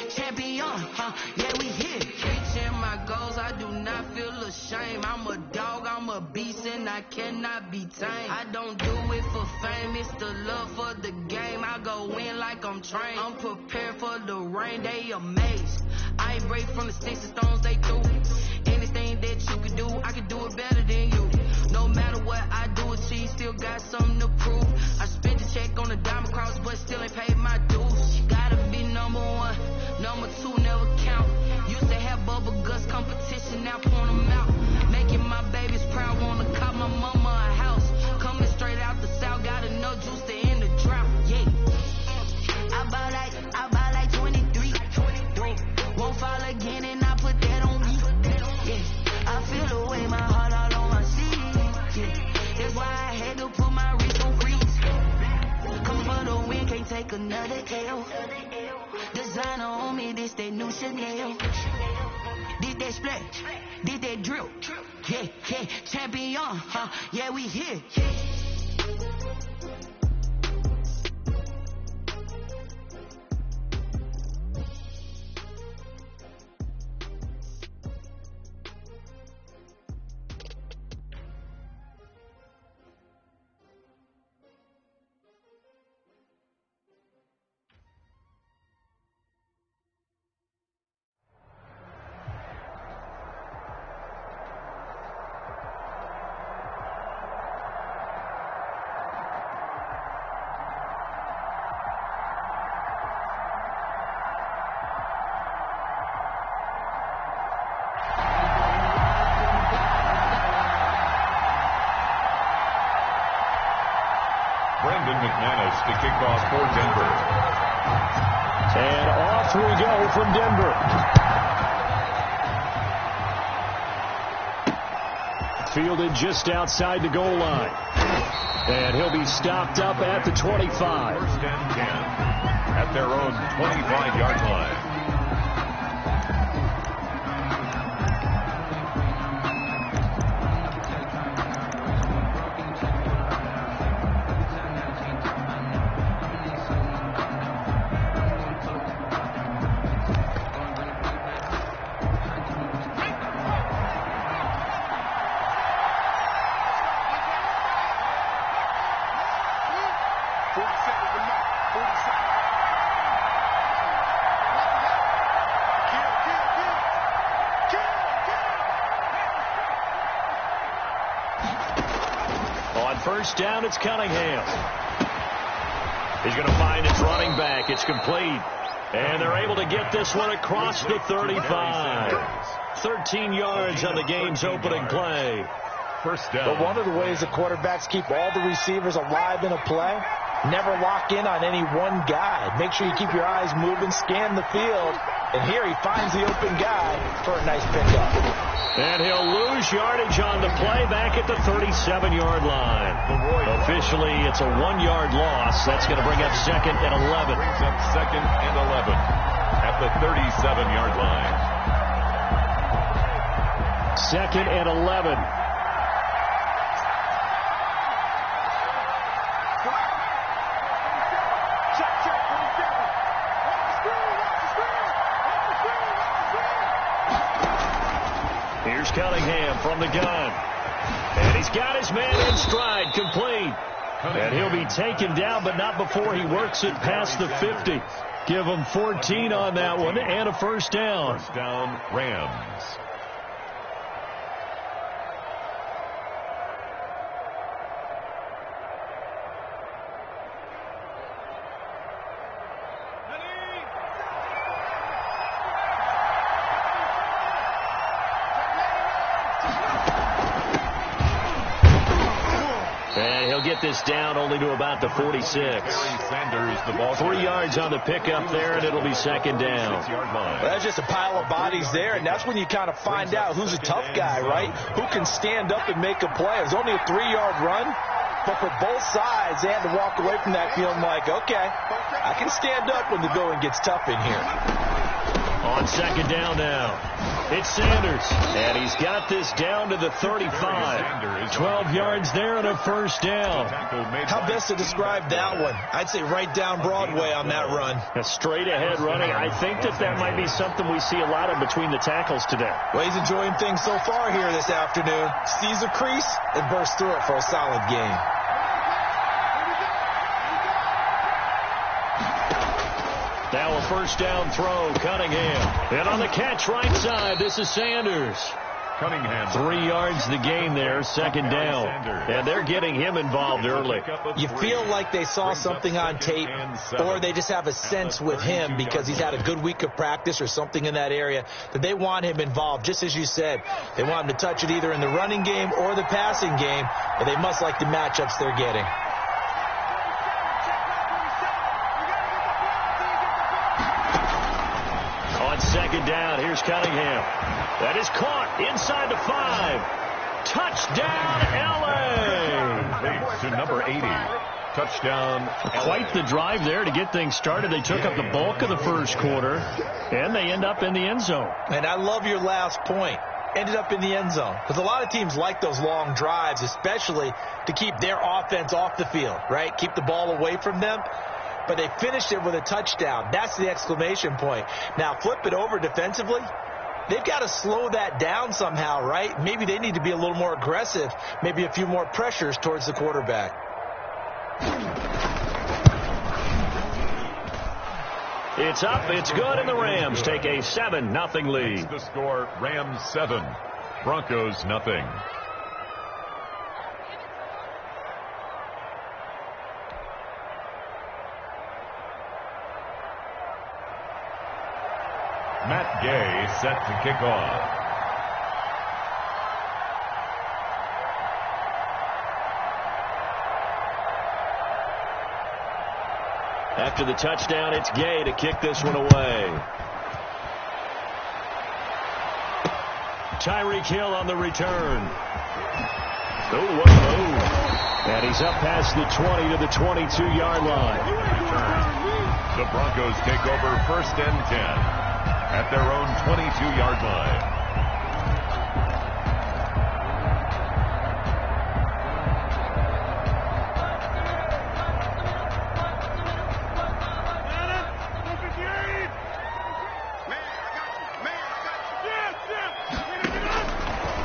champion, yeah, we here. Reaching my goals, I do not feel ashamed. I'm a dog, I'm a beast, and I cannot be tamed. I don't do it for fame, it's the love for the game. I go in like I'm trained. I'm prepared for the rain, they amazed. I ain't break from the sticks and stones they threw. Anything that you could do, I could do it better than you. No matter what I do, achieve, still got something to prove. I spent the check on the diamond cross, but still ain't paid my dues. Gotta be number 1, number 2 never count. Used to have bubble guts competition, now point them out. Making my babies proud, wanna cop my mama a house. Coming straight out the south, gotta know juice to end the drought. Yeah. I buy like 23. Won't fall again and I put that on me. Yeah. I feel the way my heart all on my sleeve. Yeah. That's why I had to put my wrist on freeze. Come for the win, can't take another L. Designer on me, this that new Chanel. Did that splash, did that drill. Yeah, champion, yeah, we here. To kick off for Denver. And off we go from Denver. Fielded just outside the goal line. And he'll be stopped up at the 25. First and 10 at their own 25-yard line. On first down, it's Cunningham. He's going to find his running back. It's complete. And they're able to get this one across the 35. 13 yards on the game's opening play. First down. But one of the ways the quarterbacks keep all the receivers alive in a play, never lock in on any one guy. Make sure you keep your eyes moving, scan the field. And here he finds the open guy for a nice pickup. And he'll lose yardage on the play back at the 37-yard line. Officially, it's a 1-yard loss. That's going to bring up 2nd and 11. Brings up 2nd and 11 at the 37-yard line. 2nd and 11. Here's Cunningham from the gun. And he's got his man in stride, complete. And he'll be taken down, but not before he works it past the 50. Give him 14 on that one and a first down. First down, Rams. Get this down only to about the 46. Sanders, the ball 3 yards on the pickup there, and it'll be 2nd down. Well, that's just a pile of bodies there, and that's when you kind of find out who's a tough guy, right? Who can stand up and make a play. It was only a 3-yard run, but for both sides, they had to walk away from that feeling like, okay, I can stand up when the going gets tough in here. On 2nd down now, it's Sanders, and he's got this down to the 35. 12 yards there and a first down. How best to describe that one? I'd say right down Broadway on that run. A straight ahead running. I think that might be something we see a lot of between the tackles today. Well, he's enjoying things so far here this afternoon. Sees a crease and bursts through it for a solid game. Now a first down throw, Cunningham. And on the catch right side, this is Sanders. Cunningham. 3 yards the gain there, 2nd down. And they're getting him involved early. You feel like they saw something on tape, or they just have a sense with him because he's had a good week of practice or something in that area that they want him involved. Just as you said, they want him to touch it either in the running game or the passing game, but they must like the matchups they're getting. On 2nd down, here's Cunningham. That is caught inside the 5. Touchdown, L.A. Leads to number 80. Touchdown. Quite the drive there to get things started. They took up the bulk of the first quarter, and they end up in the end zone. And I love your last point. Ended up in the end zone. Because a lot of teams like those long drives, especially to keep their offense off the field, right? Keep the ball away from them. But they finished it with a touchdown. That's the exclamation point. Now, flip it over defensively. They've got to slow that down somehow, right? Maybe they need to be a little more aggressive. Maybe a few more pressures towards the quarterback. It's up, it's good, and the Rams take a 7-0 lead. The score, Rams 7, Broncos nothing. Matt Gay set to kick off. After the touchdown, it's Gay to kick this one away. Tyreek Hill on the return. Oh, what a move. And he's up past the 20 to the 22-yard line. The Broncos take over 1st and 10. At their own 22-yard line.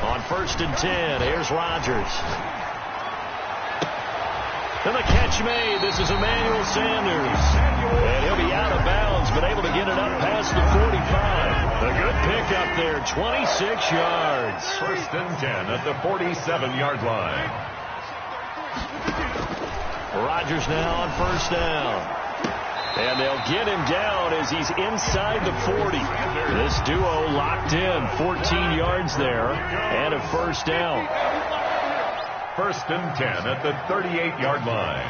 On 1st and 10, here's Rodgers. And the catch made. This is Emmanuel Sanders. And he'll be out of bounds, but able to get it up past the 45. A good pickup there, 26 yards. 1st and 10 at the 47-yard line. Rodgers now on 1st down. And they'll get him down as he's inside the 40. This duo locked in, 14 yards there, and a 1st down. 1st and 10 at the 38-yard line.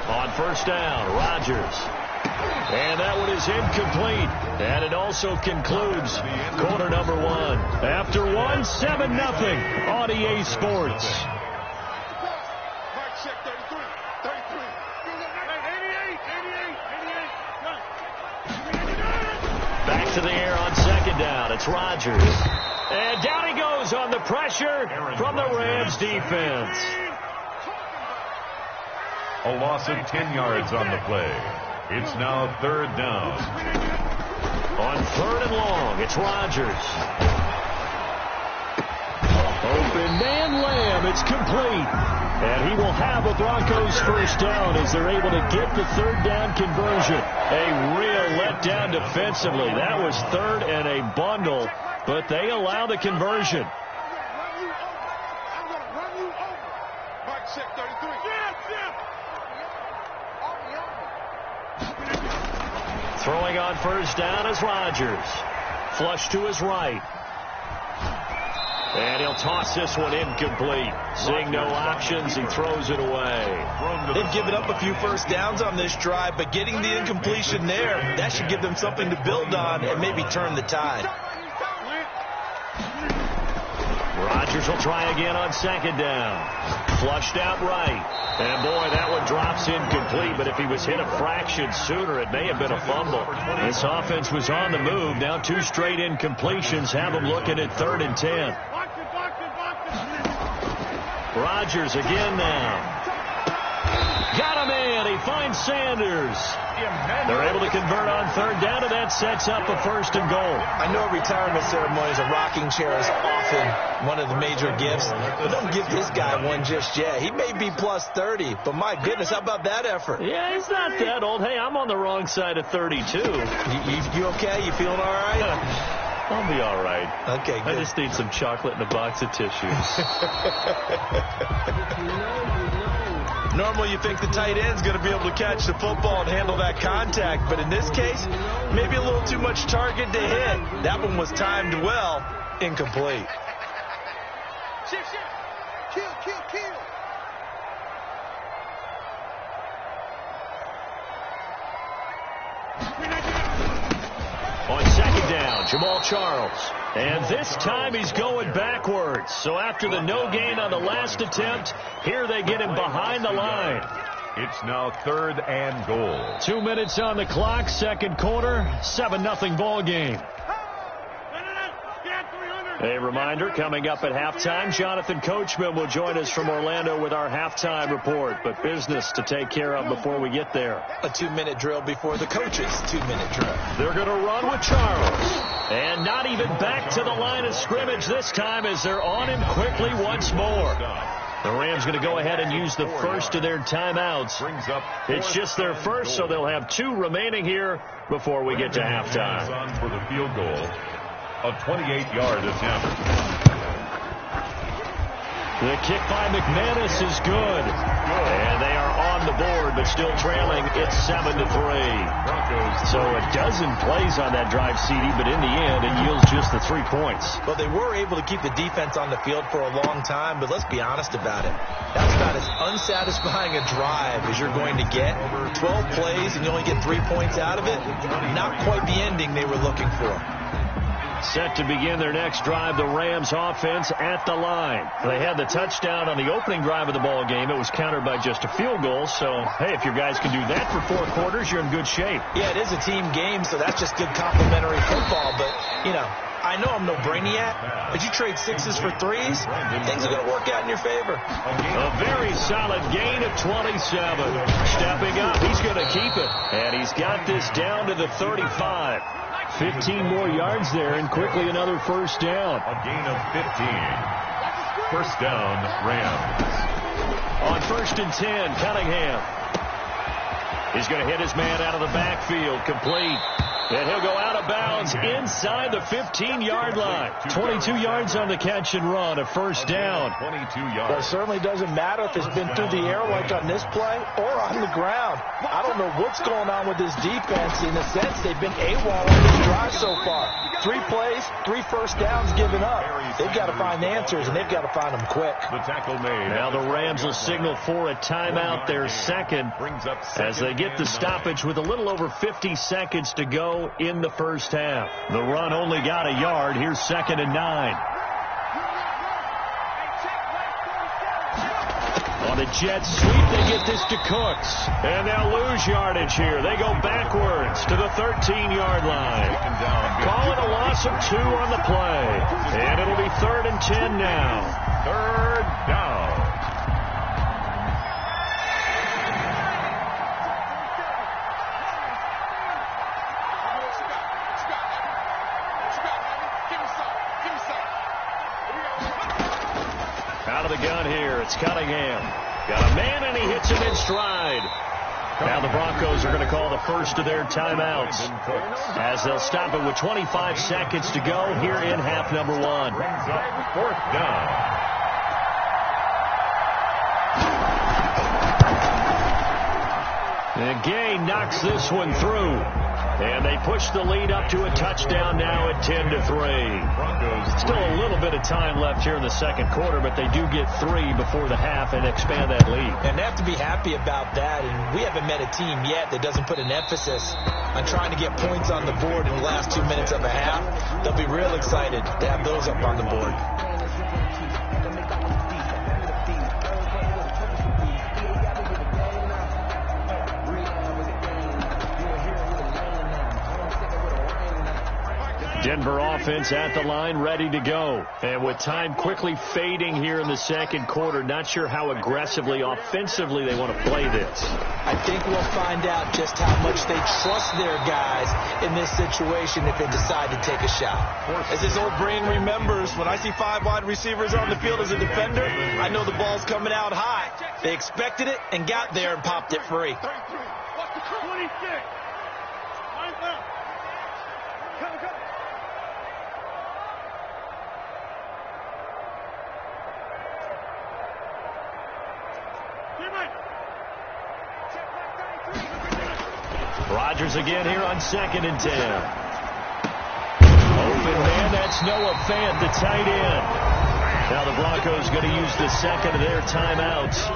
On 1st down, Rodgers. And that one is incomplete. And it also concludes quarter number 1. After 1, 7-0 on EA Sports. Back to the air on 2nd down. It's Rodgers. And down he goes on the pressure from the Rams defense. A loss of 10 yards on the play. It's now 3rd down. On 3rd and long, it's Rodgers. Open man Lamb. It's complete. And he will have a Broncos 1st down as they're able to get the 3rd down conversion. A real letdown defensively. That was 3rd and a bundle, but they allow the conversion. Throwing on 1st down is Rodgers. Flush to his right. And he'll toss this one incomplete. Seeing no options, he throws it away. They've given up a few 1st downs on this drive, but getting the incompletion there, that should give them something to build on and maybe turn the tide. Rodgers will try again on 2nd down. Flushed out right. And, boy, that one drops incomplete, but if he was hit a fraction sooner, it may have been a fumble. This offense was on the move. Now 2 straight incompletions have them looking at 3rd and 10. Rodgers again now. Got him in. He finds Sanders. They're able to convert on 3rd down, and that sets up a 1st and goal. I know retirement ceremonies, a rocking chair is often one of the major gifts, but don't give this guy one just yet. He may be plus 30, but my goodness, how about that effort? Yeah, he's not that old. Hey, I'm on the wrong side of 32. You okay? You feeling all right? I'll be all right. Okay, good. I just need some chocolate and a box of tissues. Normally you think the tight end's going to be able to catch the football and handle that contact, but in this case, maybe a little too much target to hit. That one was timed well, incomplete. Kill. On 2nd down, Jamal Charles. And this time he's going backwards. So after the no gain on the last attempt, here they get him behind the line. It's now 3rd and goal. 2 minutes on the clock, 2nd quarter, 7-0 ball game. A reminder, coming up at halftime, Jonathan Coachman will join us from Orlando with our halftime report. But business to take care of before we get there. A 2-minute drill before the coach's 2-minute drill. They're going to run with Charles. And not even back to the line of scrimmage this time as they're on him quickly once more. The Rams going to go ahead and use the first of their timeouts. It's just their first, so they'll have 2 remaining here before we get to halftime. For the field goal. A 28-yard attempt. The kick by McManus is good. And they are on the board, but still trailing. It's 7-3. So a dozen plays on that drive, CD, but in the end, it yields just the 3 points. Well, they were able to keep the defense on the field for a long time, but let's be honest about it. That's about as unsatisfying a drive as you're going to get. 12 plays and you only get 3 points out of it. Not quite the ending they were looking for. Set to begin their next drive, the Rams offense at the line. They had the touchdown on the opening drive of the ball game. It was countered by just a field goal. So, hey, if your guys can do that for 4 quarters, you're in good shape. Yeah, it is a team game, so that's just good complimentary football. But, you know, I know I'm no brainiac, but you trade 6s for 3s, things are going to work out in your favor. A very solid gain of 27. Stepping up, he's going to keep it. And he's got this down to the 35. 15 more yards there, and quickly another first down. A gain of 15. First down, Rams. On 1st and 10, Cunningham. He's going to hit his man out of the backfield. Complete. And he'll go out of bounds inside the 15-yard line. 22 yards on the catch and run, a first down. 22 yards. Well, it certainly doesn't matter if it's been through the air like on this play or on the ground. I don't know what's going on with this defense. In a sense, they've been AWOL on this drive so far. 3 plays, 3 first downs given up. They've got to find answers, and they've got to find them quick. The tackle made. Now the Rams will signal for a timeout, their second, as they get the stoppage with a little over 50 seconds to go in the first half. The run only got a yard. Here's 2nd and 9. On a jet sweep, they get this to Cooks. And they'll lose yardage here. They go backwards to the 13-yard line. Call it a loss of 2 on the play. And it'll be 3rd and 10 now. 3rd down. Out of the gun here, it's Cunningham. Got a man, and he hits him in stride. Now the Broncos are going to call the first of their timeouts, as they'll stop it with 25 seconds to go here in half number 1. Brings up 4th down. And Gay knocks this one through. And they push the lead up to a touchdown now at 10-3. Still a little bit of time left here in the second quarter, but they do get 3 before the half and expand that lead. And they have to be happy about that. And we haven't met a team yet that doesn't put an emphasis on trying to get points on the board in the last 2 minutes of a half. They'll be real excited to have those up on the board. Denver offense at the line, ready to go. And with time quickly fading here in the second quarter, not sure how aggressively, offensively they want to play this. I think we'll find out just how much they trust their guys in this situation if they decide to take a shot. As his old brain remembers, when I see 5 wide receivers on the field as a defender, I know the ball's coming out high. They expected it and got there and popped it free. 26. Line left. Go. Rodgers again here on 2nd and 10. Open man, that's Noah Fant, the tight end. Now the Broncos going to use the second of their timeouts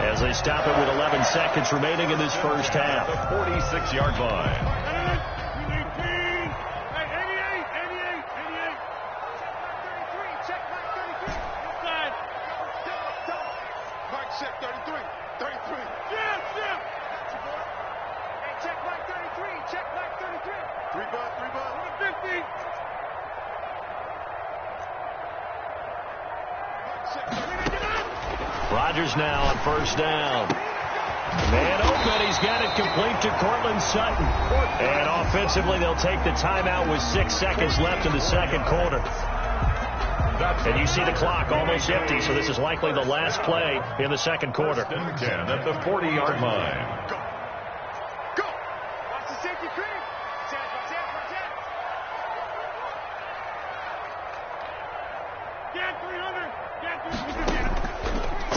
as they stop it with 11 seconds remaining in this first half. The 46-yard line. Check 33. 33. Yeah. Check Mike 33. Check Mike 33. 3 bud. 50. Rodgers now on first down. Man open. He's got it complete to Cortland Sutton. And offensively, they'll take the timeout with 6 seconds left in the second quarter. And you see the clock almost empty, so this is likely the last play in the second quarter. 10 at the 40-yard line. Go. Watch the safety cream. Get 300.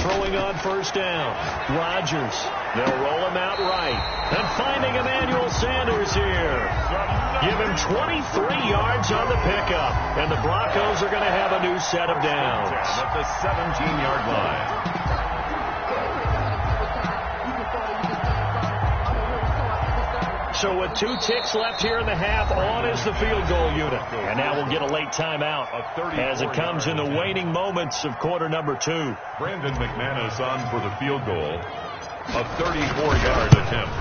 Throwing on first down. Rodgers. They'll roll him out right. And finding Emmanuel Sanders here. Give him 23 yards on the pickup. And the Broncos are going to have a new set of downs. At the 17-yard line. So with 2 ticks left here in the half, on is the field goal unit. And now we'll get a late timeout as it comes in the waning moments of quarter number 2. Brandon McManus on for the field goal. A 34-yard attempt.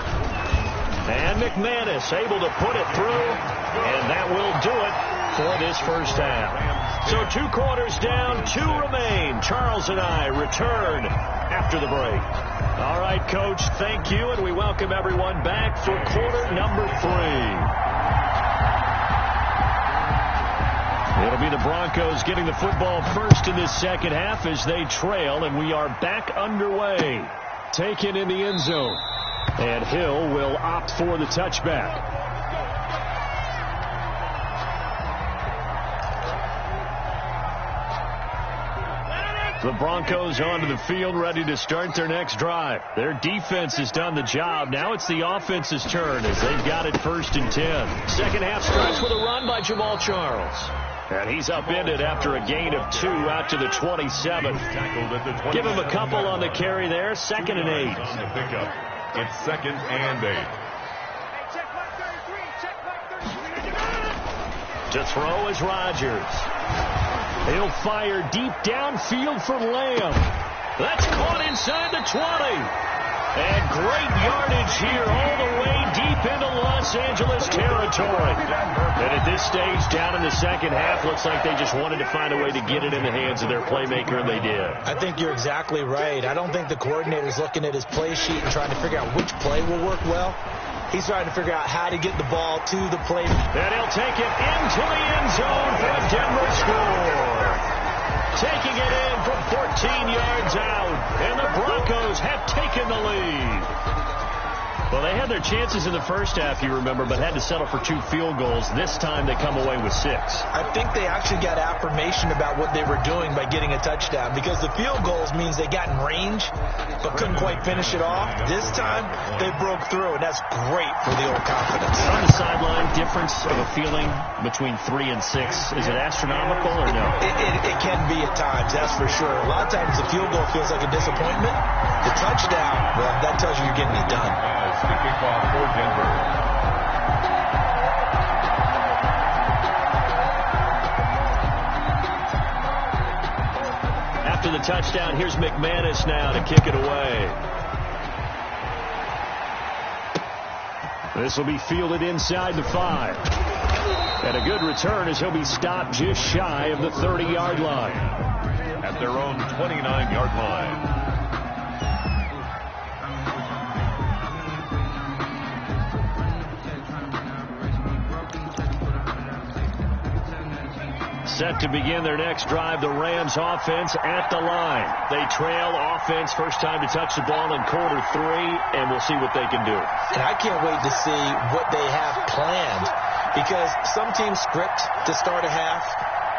And McManus able to put it through, and that will do it for this first half. So 2 quarters down, 2 remain. Charles and I return after the break. All right, Coach, thank you, and we welcome everyone back for quarter number 3. It'll be the Broncos getting the football first in this second half as they trail, and we are back underway. Taken in the end zone. And Hill will opt for the touchback. The Broncos onto the field, ready to start their next drive. Their defense has done the job. Now it's the offense's turn as they've got it 1st and 10. Second half starts with a run by Jamal Charles. And he's upended after a gain of 2 out to the 27. Give him a couple on the carry there. 2nd and 8. It's 2nd and 8. To throw is Rodgers. He'll fire deep downfield for Lamb. That's caught inside the 20. And great yardage here all the way deep into Los Angeles territory. And at this stage, down in the second half, looks like they just wanted to find a way to get it in the hands of their playmaker, and they did. I think you're exactly right. I don't think the coordinator's looking at his play sheet and trying to figure out which play will work well. He's trying to figure out how to get the ball to the play. And he'll take it into the end zone for a Denver score. Taking it in from 14 yards out. And the Broncos have taken the lead. Well, they had their chances in the first half, you remember, but had to settle for 2 field goals. This time they come away with 6. I think they actually got affirmation about what they were doing by getting a touchdown, because the field goals means they got in range but couldn't quite finish it off. This time they broke through, and that's great for the old confidence. On the sideline, difference of a feeling between 3 and 6. Is it astronomical or no? It can be at times, that's for sure. A lot of times the field goal feels like a disappointment. The touchdown, well, that tells you you're getting it done. The kickoff for Denver. After the touchdown, here's McManus now to kick it away. This will be fielded inside the 5. And a good return as he'll be stopped just shy of the 30-yard line. At their own 29-yard line. Set to begin their next drive, the Rams offense at the line. They trail offense, first time to touch the ball in quarter 3, and we'll see what they can do. And I can't wait to see what they have planned, because some teams script to start a half.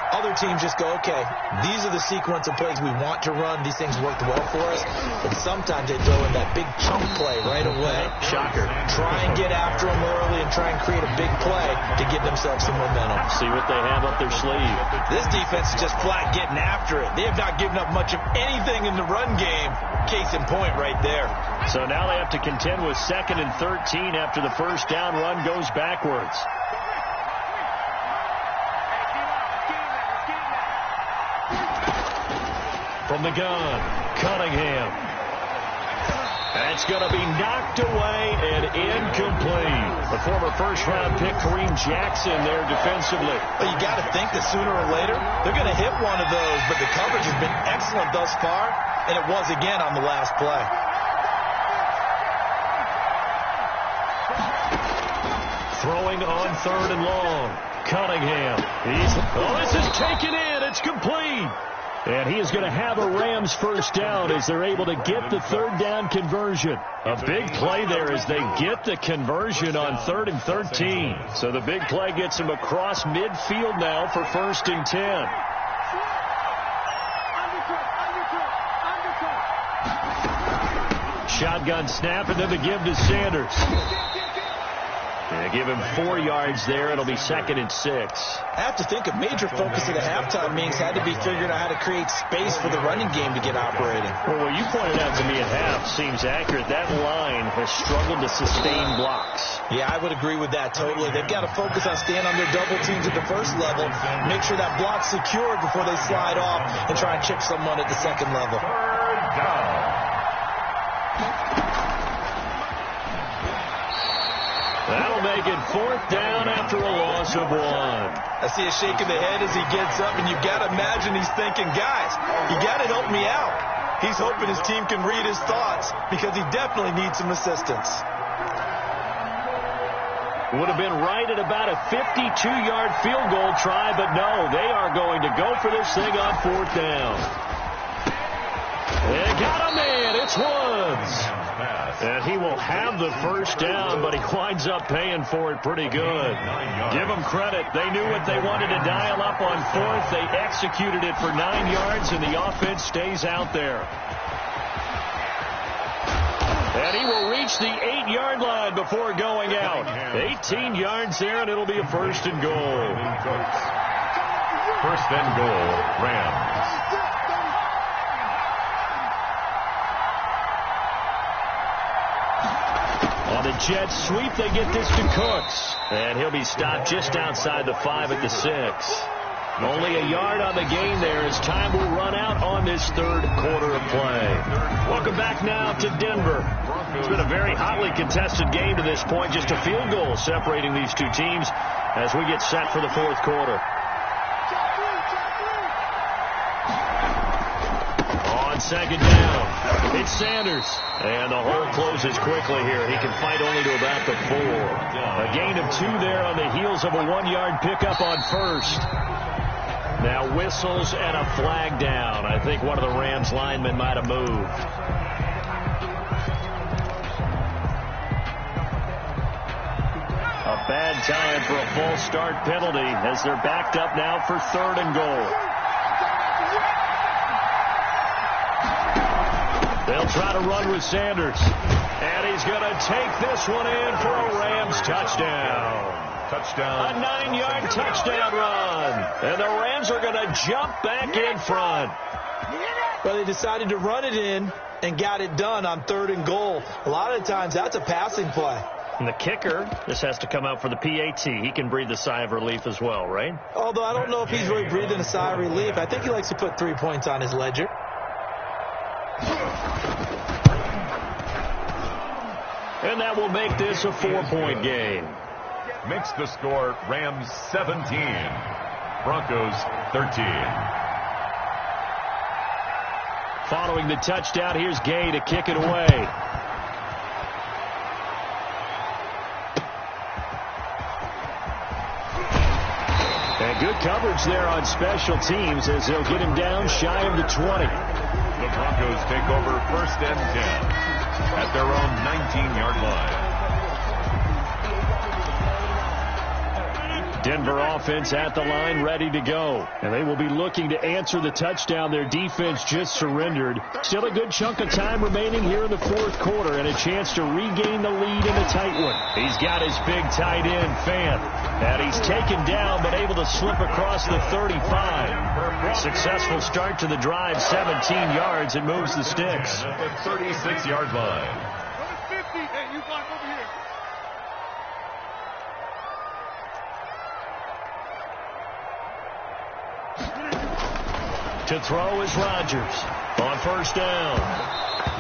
Other teams just go, okay, these are the sequence of plays we want to run. These things worked well for us. But sometimes they throw in that big chunk play right away. Shocker. Try and get after them early and try and create a big play to give themselves some momentum. See what they have up their sleeve. This defense is just flat getting after it. They have not given up much of anything in the run game. Case in point right there. So now they have to contend with 2nd and 13 after the first down run goes backwards. From the gun, Cunningham. That's going to be knocked away and incomplete. The former first-round pick, Kareem Jackson, there defensively. Well, you got to think that sooner or later they're going to hit one of those, but the coverage has been excellent thus far, and it was again on the last play. Throwing on 3rd and long. Cunningham. This is taken in. It's complete. And he is going to have a Rams first down as they're able to get the 3rd down conversion. A big play there as they get the conversion on 3rd and 13. So the big play gets them across midfield now for 1st and 10. Shotgun snap, and then the give to Sanders. And give him 4 yards there. It'll be 2nd and 6. I have to think a major focus of the halftime meetings had to be figuring out how to create space for the running game to get operating. Well, what you pointed out to me at half seems accurate. That line has struggled to sustain blocks. Yeah, I would agree with that totally. They've got to focus on staying on their double teams at the first level, make sure that block's secured before they slide off and try and chip someone at the second level. 3rd down. That'll make it 4th down after a loss of 1. I see a shake of the head as he gets up, and you've got to imagine he's thinking, guys, you got to help me out. He's hoping his team can read his thoughts because he definitely needs some assistance. Would have been right at about a 52-yard field goal try, but no, they are going to go for this thing on 4th down. They got a man. It's Woods. And he will have the first down, but he winds up paying for it pretty good. Give them credit. They knew what they wanted to dial up on 4th. They executed it for 9 yards, and the offense stays out there. And he will reach the 8-yard line before going out. 18 yards there, and it'll be a 1st and goal. 1st and goal, Rams. On the jet sweep, they get this to Cooks. And he'll be stopped just outside the 5 at the 6. Only a yard on the gain there as time will run out on this 3rd quarter of play. Welcome back now to Denver. It's been a very hotly contested game to this point. Just a field goal separating these two teams as we get set for the 4th quarter. On 2nd down, it's Sanders. And the hole closes quickly here. He can fight only to about the 4. A gain of 2 there on the heels of a 1-yard pickup on 1st. Now whistles and a flag down. I think one of the Rams linemen might have moved. A bad time for a false start penalty as they're backed up now for 3rd and goal. They'll try to run with Sanders. And he's going to take this one in for a Rams touchdown. Touchdown. A 9-yard touchdown run. And the Rams are going to jump back in front. Well, they decided to run it in and got it done on 3rd and goal. A lot of the times that's a passing play. And the kicker, this has to come out for the PAT. He can breathe a sigh of relief as well, right? Although I don't know if he's really breathing a sigh of relief. I think he likes to put 3 points on his ledger. And that will make this a 4-point game. Makes the score Rams 17, Broncos 13. Following the touchdown, here's Gay to kick it away. And good coverage there on special teams as they'll get him down shy of the 20. The Broncos take over 1st and 10 at their own 19-yard line. Denver offense at the line, ready to go. And they will be looking to answer the touchdown their defense just surrendered. Still a good chunk of time remaining here in the 4th quarter and a chance to regain the lead in a tight one. He's got his big tight end, Fant. And he's taken down but able to slip across the 35. Successful start to the drive, 17 yards, and moves the sticks. At the 36-yard line. Hey, you block over here. To throw is Rodgers on 1st down.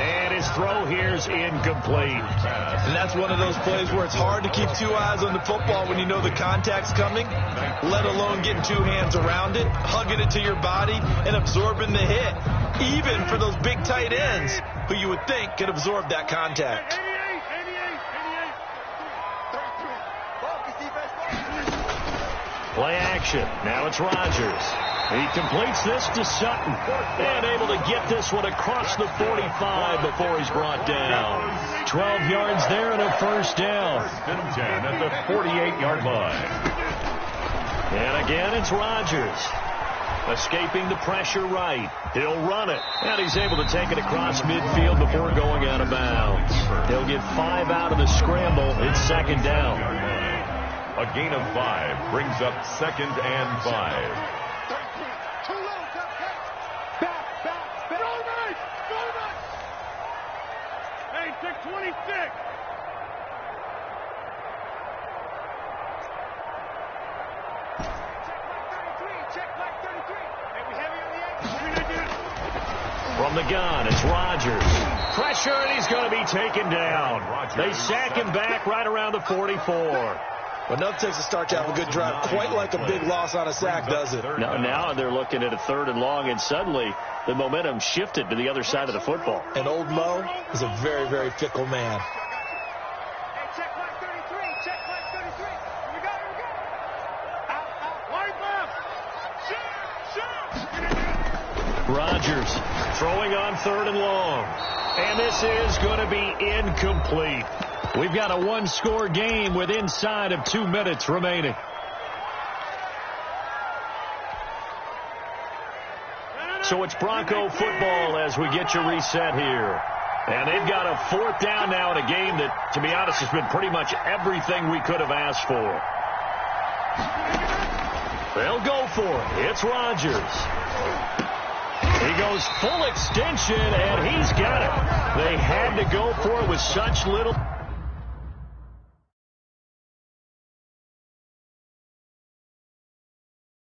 And his throw here is incomplete. And that's one of those plays where it's hard to keep 2 eyes on the football when you know the contact's coming, let alone getting 2 hands around it, hugging it to your body, and absorbing the hit, even for those big tight ends who you would think could absorb that contact. 88. Play action. Now it's Rodgers. He completes this to Sutton. And able to get this one across the 45 before he's brought down. 12 yards there and a 1st down. 1st and 10 at the 48-yard line. And again, it's Rodgers. Escaping the pressure right. He'll run it. And he's able to take it across midfield before going out of bounds. He'll get 5 out of the scramble. It's 2nd down. A gain of 5 brings up 2nd and 5. Hey, 626. Check back 33. Hey, we heavy on the edge. From the gun, it's Rodgers. Pressure, and he's going to be taken down. They sack him back right around the 44. Well, nothing takes a start to have a good drive quite like a big loss on a sack, does it? Now they're looking at a 3rd and long, and suddenly the momentum shifted to the other side of the football. And old Mo is a very, very fickle man. Hey, check back 33. Check back 33. throwing on 3rd and long. And this is going to be incomplete. We've got a one-score game with inside of 2 minutes remaining. So it's Bronco football as we get you reset here. And they've got a 4th down now in a game that, to be honest, has been pretty much everything we could have asked for. They'll go for it. It's Rodgers. He goes full extension, and he's got it. They had to go for it with such little...